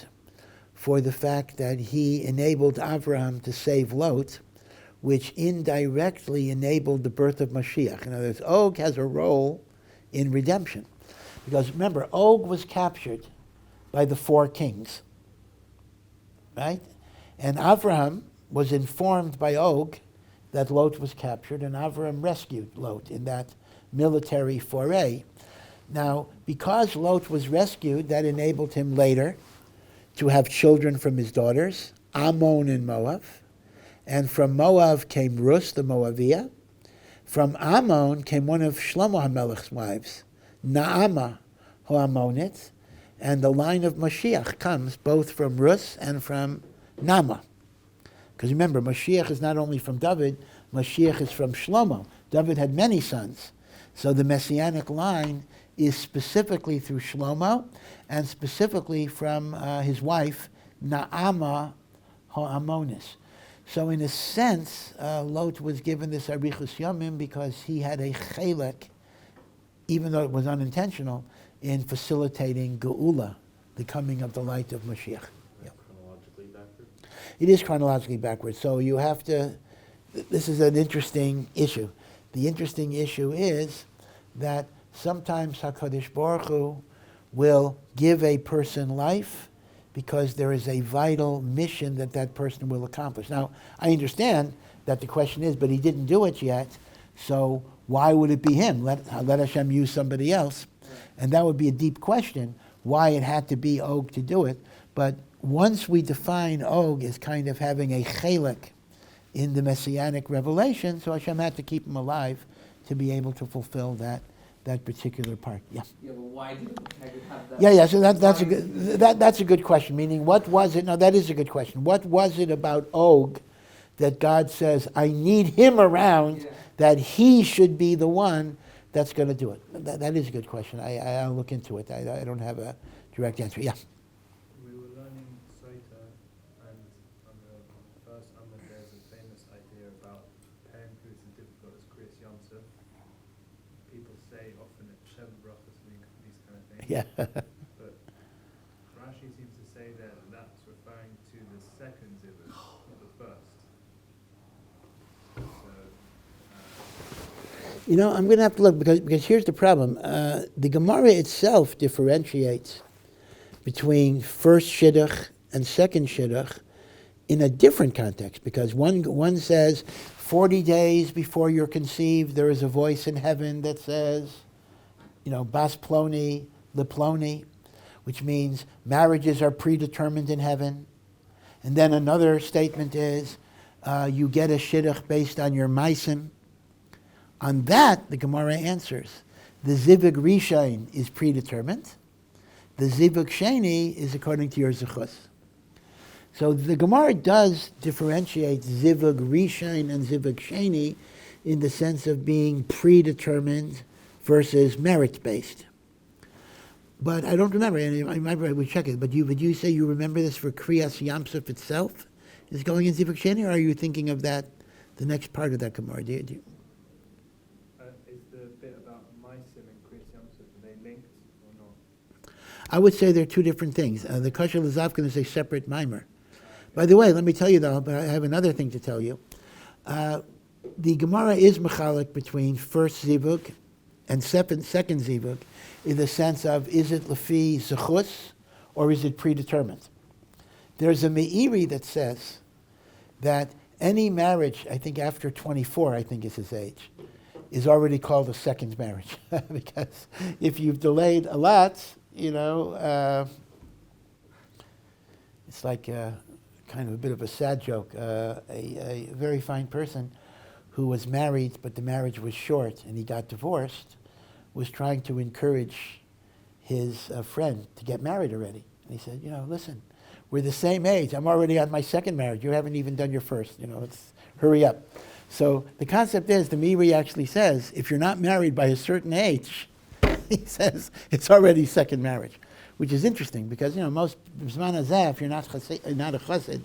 for the fact that he enabled Avraham to save Lot, which indirectly enabled the birth of Mashiach. In other words, Og has a role in redemption. Because remember, Og was captured by the 4 kings, right? And Avraham was informed by Og that Lot was captured, and Avraham rescued Lot in that military foray. Now, because Lot was rescued, that enabled him later to have children from his daughters, Ammon and Moab. And from Moab came Rus, the Moaviah. From Ammon came one of Shlomo HaMelech's wives, Naamah HaAmmonit. And the line of Mashiach comes both from Rus and from Naamah. Because remember, Mashiach is not only from David, Mashiach is from Shlomo. David had many sons. So the messianic line is specifically through Shlomo and specifically from his wife, Naamah HaAmmonis. So in a sense, Lot was given this arichus yomim because he had a chelek, even though it was unintentional, in facilitating geula, the coming of the light of Mashiach. Yeah. Chronologically backwards? It is chronologically backwards. So you have to, this is an interesting issue. The interesting issue is that sometimes HaKadosh Baruch Hu will give a person life because there is a vital mission that person will accomplish. Now, I understand that the question is, but he didn't do it yet, so why would it be him? Let Hashem use somebody else. And that would be a deep question, why it had to be Og to do it. But once we define Og as kind of having a chelek in the messianic revelation, so Hashem had to keep him alive to be able to fulfill that particular part. Yeah. Yeah, but why did Hagrid have that? Yeah. So that's a good question. Meaning, what was it? No, that is a good question. What was it about Og that God says, I need him around, that he should be the one that's going to do it? That is a good question. I'll look into it. I don't have a direct answer. Yeah. We were learning Soita, and on the first Amud there's a famous idea about preparing food as difficult as Kriyas Yom Tov. People say often at Shem Brachos and these kind of things. Yeah. But Rashi seems to say that that's referring to the second zivug, not the first. So, I'm going to have to look because here's the problem. The Gemara itself differentiates between first shidduch and second shidduch in a different context, because one says 40 days before you're conceived there is a voice in heaven that says, bas ploni leploni, which means marriages are predetermined in heaven. And then another statement is you get a shidduch based on your maisim. On that, the Gemara answers, the zivug rishain is predetermined. The zivug sheni is according to your zechus. So the Gemara does differentiate zivug rishain and zivug sheni in the sense of being predetermined versus merit-based. But I don't remember, and I remember I would check it, but would you say you remember this for Kriyas Yam Suf itself? is going in Zivuk Sheni, or are you thinking of that, the next part of that Gemara? Is the bit about maaser and Kriyas Yom Tov, are they linked or not? I would say they're two different things. The Kasher L'Zavkan is a separate mimer. By the way, let me tell you though, but I have another thing to tell you. The Gemara is mechalik between first Zivuk and second Zivuk in the sense of, is it lefi zechus or is it predetermined? There's a Meiri that says that any marriage, I think after 24, I think is his age, is already called a second marriage. Because if you've delayed a lot, it's like kind of a bit of a sad joke. A very fine person who was married, but the marriage was short and he got divorced, was trying to encourage his friend to get married already. And he said, listen, we're the same age. I'm already on my second marriage. You haven't even done your first. Let's hurry up. So the concept is, the Meiri actually says, if you're not married by a certain age, he says, it's already second marriage, which is interesting because, most, if you're not a chassid,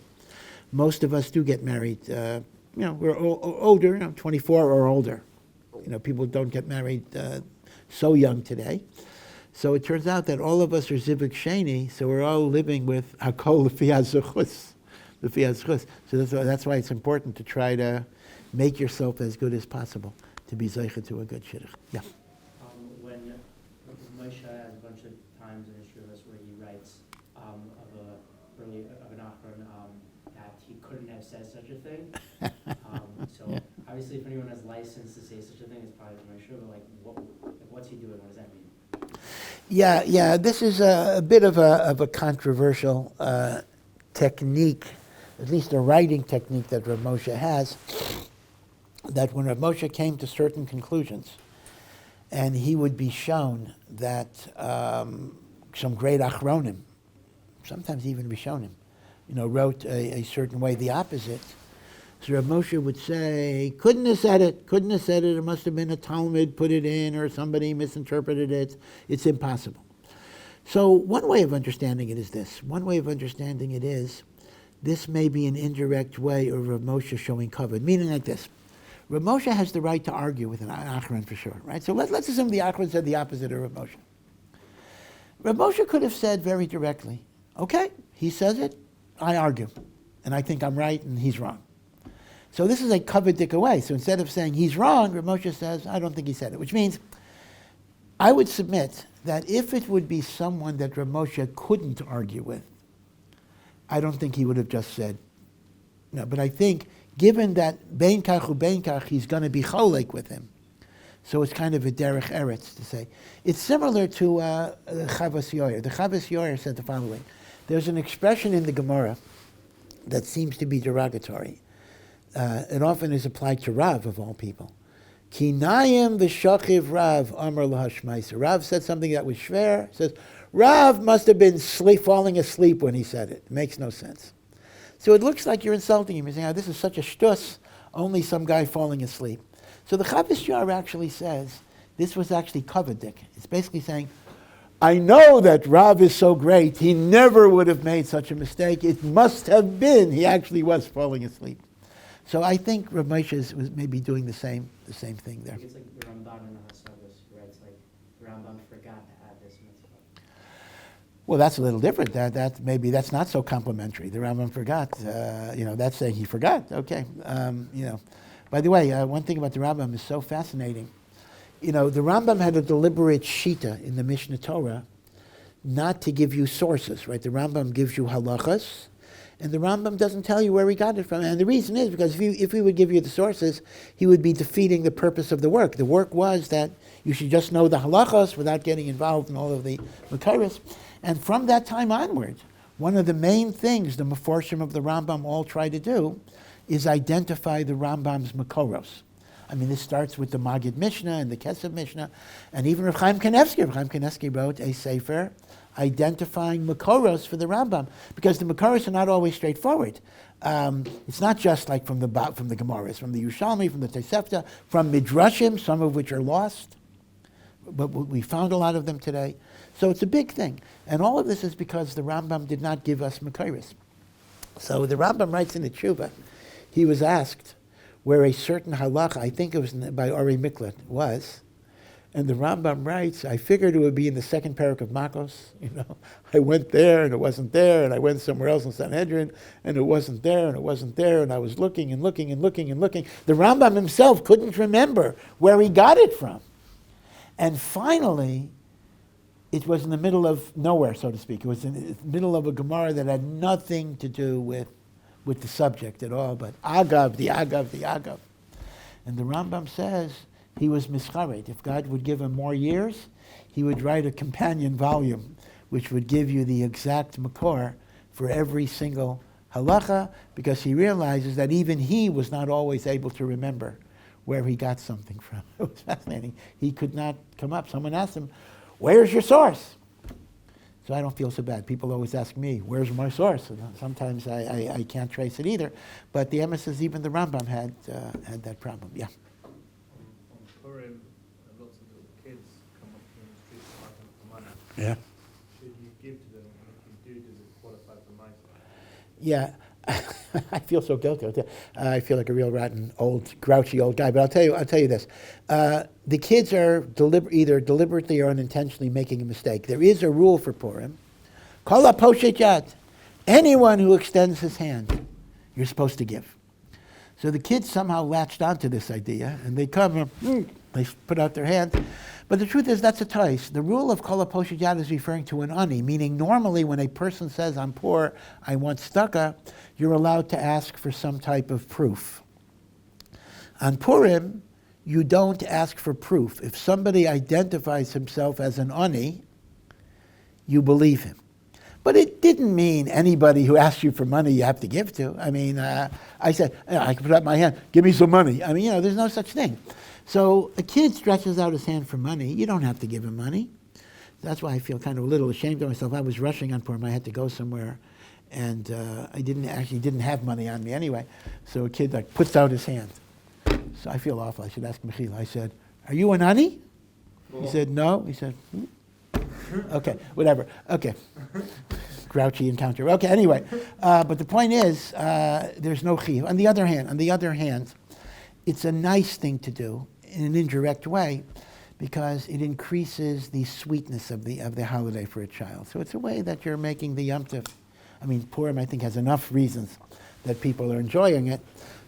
most of us do get married. We're older, 24 or older. People don't get married so young today. So it turns out that all of us are Zivuk Sheni, so we're all living with Hakol Lefi HaZechus. So that's why it's important to try to make yourself as good as possible to be Zeicha to a good shidduch. Yeah. When Moshe has a bunch of times in Yeshivas where he writes of an Acharon that he couldn't have said such a thing. So obviously, if anyone has license to say such a thing, it's probably Moshe. But what's he doing? What does that mean? Yeah. This is a bit of a controversial technique, at least a writing technique that Rav Moshe has. That when Rav Moshe came to certain conclusions, and he would be shown that some great Acharonim, sometimes even Rishonim, wrote a certain way the opposite. So Rav Moshe would say, couldn't have said it, it must have been a Talmud put it in, or somebody misinterpreted it, it's impossible. So one way of understanding it is this. One way of understanding it is, this may be an indirect way of Rav Moshe showing kavod, meaning like this. Rav Moshe has the right to argue with an Acharon for sure, right? So let's assume the Acharon said the opposite of Rav Moshe. Rav Moshe could have said very directly, okay, he says it, I argue, and I think I'm right and he's wrong. So this is a kavod way. So instead of saying he's wrong, Rav Moshe says, I don't think he said it, which means I would submit that if it would be someone that Rav Moshe couldn't argue with, I don't think he would have just said no. But I think, given that bein kach ubein kach, he's going to be cholek with him, so it's kind of a derech eretz to say. It's similar to Chavas Yoyer. The Chavas Yoyer said the following. There's an expression in the Gemara that seems to be derogatory. It often is applied to Rav, of all people. Kinayim v'shachiv Rav amar lahashmaisa. Rav said something that was shver. Says, Rav must have been falling asleep when he said it. It makes no sense. So it looks like you're insulting him. You're saying, this is such a shtus, only some guy falling asleep. So the Chavas Yair actually says, this was actually kavadik. It's basically saying, I know that Rav is so great, he never would have made such a mistake. It must have been, he actually was falling asleep. So I think Rav Moshe was maybe doing the same thing there. It's like the Ramban in the Hasagas, where it's like the Ramban forgot to add this mitzvah. Well, that's a little different. Maybe that's not so complimentary. The Rambam forgot. That's saying he forgot. Okay. By the way, one thing about the Rambam is so fascinating. The Rambam had a deliberate shita in the Mishnah Torah not to give you sources, right? The Rambam gives you halachas, and the Rambam doesn't tell you where he got it from. And the reason is because if he would give you the sources, he would be defeating the purpose of the work. The work was that you should just know the halachas without getting involved in all of the makaris. And from that time onward, one of the main things the Meforshim of the Rambam all try to do is identify the Rambam's makoros. I mean, this starts with the Magid Mishnah and the Kesef Mishnah, and even Rav Chaim Kanevsky. Rav Chaim Kanevsky wrote a sefer identifying makoros for the Rambam, because the makoros are not always straightforward. It's not just like from the Gemaras, from the Yushalmi, from the Tosefta, from Midrashim, some of which are lost, but we found a lot of them today. So it's a big thing. And all of this is because the Rambam did not give us makoros. So the Rambam writes in the Tshuva, he was asked where a certain halacha, I think it was by Ari Miklat, was, and the Rambam writes, I figured it would be in the second parak of Makos. I went there and it wasn't there, and I went somewhere else in Sanhedrin and it wasn't there and it wasn't there, and I was looking and looking and looking and looking. The Rambam himself couldn't remember where he got it from. And finally, it was in the middle of nowhere, so to speak. It was in the middle of a Gemara that had nothing to do with the subject at all, but Agav, the Agav. And the Rambam says he was mischaret. If God would give him more years, he would write a companion volume which would give you the exact makor for every single halacha, because he realizes that even he was not always able to remember where he got something from. It was fascinating. He could not come up. Someone asked him, where's your source? So I don't feel so bad. People always ask me, where's my source? And sometimes I can't trace it either. But the Emes says even the Rambam had that problem. Yeah. On Purim, lots of little kids come up to the streets asking for money. Yeah. Should you give to them? And if you do, does it qualify for maaser? Yeah. I feel so guilty. I feel like a real rotten, grouchy old guy. But I'll tell you this: the kids are either deliberately or unintentionally making a mistake. There is a rule for Purim: Kol poshet yad. Anyone who extends his hand, you're supposed to give. So the kids somehow latched onto this idea, and they come, they put out their hand. But the truth is, that's a toys. The rule of kol poshet yad is referring to an ani, meaning normally when a person says, I'm poor, I want tzedakah, you're allowed to ask for some type of proof. On Purim, you don't ask for proof. If somebody identifies himself as an ani, you believe him. But it didn't mean anybody who asks you for money you have to give to. I mean, I said, I can put up my hand, give me some money. I mean, there's no such thing. So a kid stretches out his hand for money. You don't have to give him money. That's why I feel kind of a little ashamed of myself. I was rushing on Purim. I had to go somewhere, and I didn't have money on me anyway. So a kid puts out his hand. So I feel awful. I should ask Michiel. I said, are you an ani? He said, no. He said, okay, whatever. Okay. Grouchy encounter. Okay, anyway. But the point is, there's no chiyuv. On the other hand, it's a nice thing to do in an indirect way because it increases the sweetness of the holiday for a child. So it's a way that you're making the Yom Tov. I mean, Purim, I think, has enough reasons that people are enjoying it.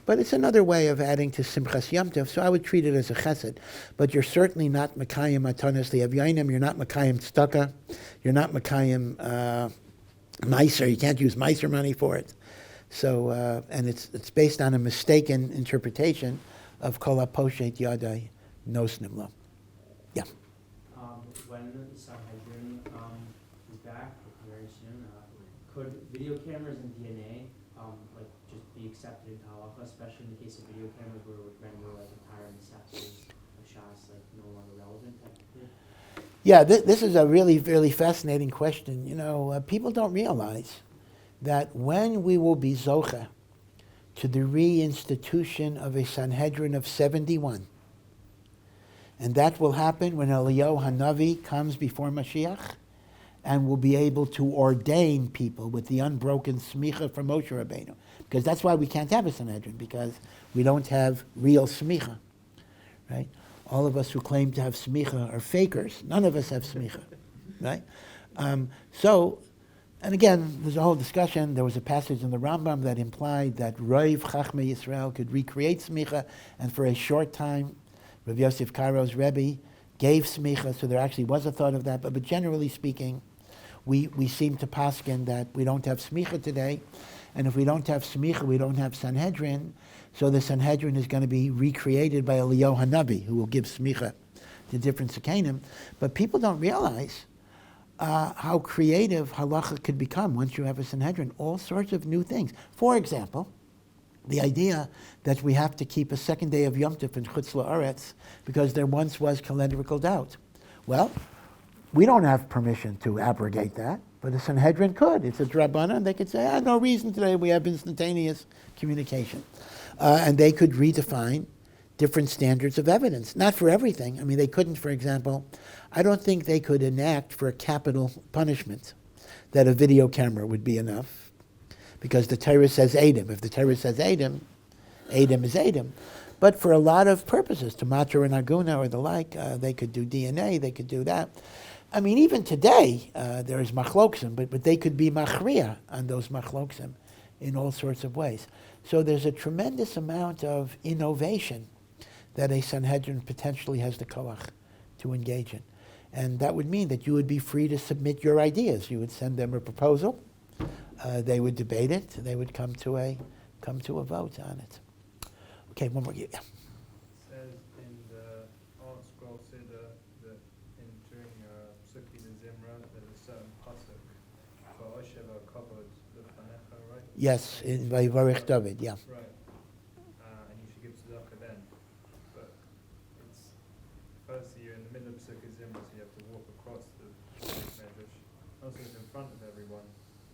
But it's another way of adding to Simchas Yom Tov, so I would treat it as a chesed. But you're certainly not Mekayim Matanas Li'Avyainim, you're not Mekayim tzedakah, you're not Mekayim maaser, you can't use maaser money for it. So, and it's based on a mistaken interpretation of Kol HaPoshet Yadai Nosnim Lo. Yeah. When the Sanhedrin is back very soon, could video cameras and DNA just be accepted into halacha, especially in the case of video cameras where it would render entire necessities of Shabbos no longer relevant technically? Yeah, this is a really, really fascinating question. People don't realize that when we will be zocheh to the reinstitution of a Sanhedrin of 71, and that will happen when Eliyahu Hanavi comes before Mashiach, and will be able to ordain people with the unbroken smicha from Moshe Rabbeinu. Because that's why we can't have a Sanhedrin, because we don't have real smicha, right? All of us who claim to have smicha are fakers. None of us have smicha, right? And again, there's a whole discussion. There was a passage in the Rambam that implied that Rav Chachmei Yisrael could recreate smicha, and for a short time, Rav Yosef Karo's Rebbe gave smicha, so there actually was a thought of that. But generally speaking, we seem to paskin that we don't have smicha today, and if we don't have smicha, we don't have Sanhedrin. So the Sanhedrin is going to be recreated by Eliyahu Hanavi, who will give smicha to different sekanim. But people don't realize how creative halacha could become once you have a Sanhedrin. All sorts of new things. For example, the idea that we have to keep a second day of Yom Tov in Chutz La'aretz because there once was calendrical doubt. Well, we don't have permission to abrogate that, but the Sanhedrin could. It's a drabana, and they could say, no reason today, we have instantaneous communication. And they could redefine different standards of evidence. Not for everything. I mean, they couldn't, for example, I don't think they could enact for a capital punishment that a video camera would be enough. because the Torah says Adam. If the Torah says Adam, Adam is Adam. But for a lot of purposes, to matter and aguna or the like, they could do DNA, they could do that. I mean, even today, there is machloksim, but they could be machria on those machloksim in all sorts of ways. So there's a tremendous amount of innovation that a Sanhedrin potentially has the koach to engage in. And that would mean that you would be free to submit your ideas. You would send them a proposal, they would debate it, they would come to a vote on it. Okay, one more. Yeah. It says in the Art Scroll Siddur that during Pesukei de Zimra there's a certain pasuk for Osheva covered the Fanecha, right? Yes, in Vayivarech David, yeah. Right. And you should give tzedakah then. But it's firstly you're in the middle of Pesukei de Zimra, so you have to walk across the medrash. Also it's in front of everyone.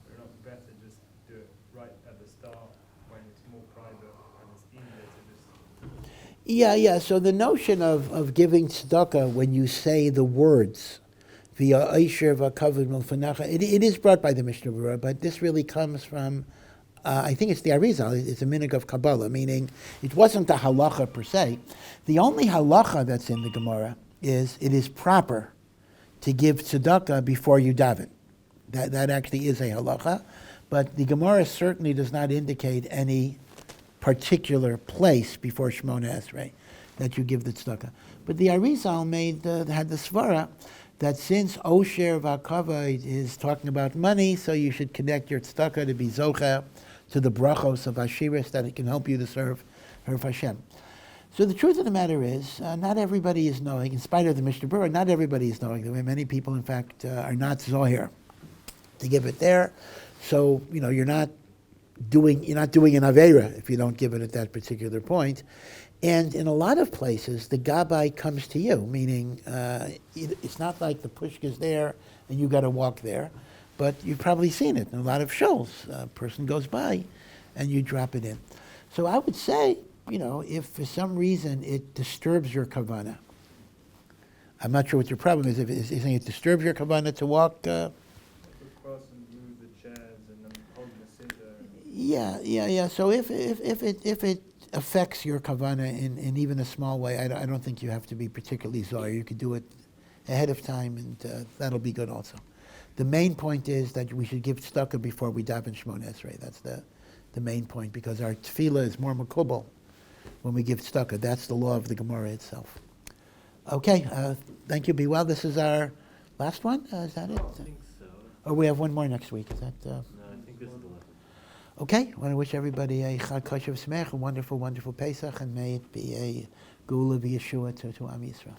But not better just do it right at the start when it's more private and it's easier to just. Yeah. So the notion of giving tzedakah when you say the words, via Aisher v'kavod milfanecha, it is brought by the Mishnah Berurah, but this really comes from, I think it's the Arizal, it's a minhag of Kabbalah, meaning it wasn't the halacha per se. The only halacha that's in the Gemara is it is proper to give tzedakah before you daven. That actually is a halacha, but the Gemara certainly does not indicate any particular place before Shemona Esrei that you give the tzedakah. But the Arizal had the svara that since Osher v'Akavod is talking about money, so you should connect your tzedakah to be zocha to the brachos of Ashiris, that it can help you to serve Hashem. So the truth of the matter is, not everybody is knowing, in spite of the Mishnah Berurah, not everybody is knowing. Many people, in fact, are not zohir to give it there. So, you're not doing an Aveira if you don't give it at that particular point. And in a lot of places, the Gabbai comes to you, meaning it's not like the pushka is there and you got to walk there, but you've probably seen it in a lot of shuls. A person goes by and you drop it in. So I would say, if for some reason it disturbs your kavanah, I'm not sure what your problem is. If you're saying it disturbs your kavanah to walk. Cross and move the chairs and then hold the siddur. Yeah. So if it affects your kavanah in even a small way, I don't think you have to be particularly zohar. You could do it ahead of time, and that'll be good also. The main point is that we should give tzedakah before we daven Shemona Esrei. That's the main point, because our tefillah is more makubal when we give tzedakah. That's the law of the Gemara itself. Okay, thank you. Be well. This is our last one. Is that it? I think so. Or we have one more next week. Is that? No, I think this is the last. Okay, I want to wish everybody a Chag Kosher V'Sameach, a wonderful, wonderful Pesach, and may it be a Geula V'Yeshua to Am Yisrael.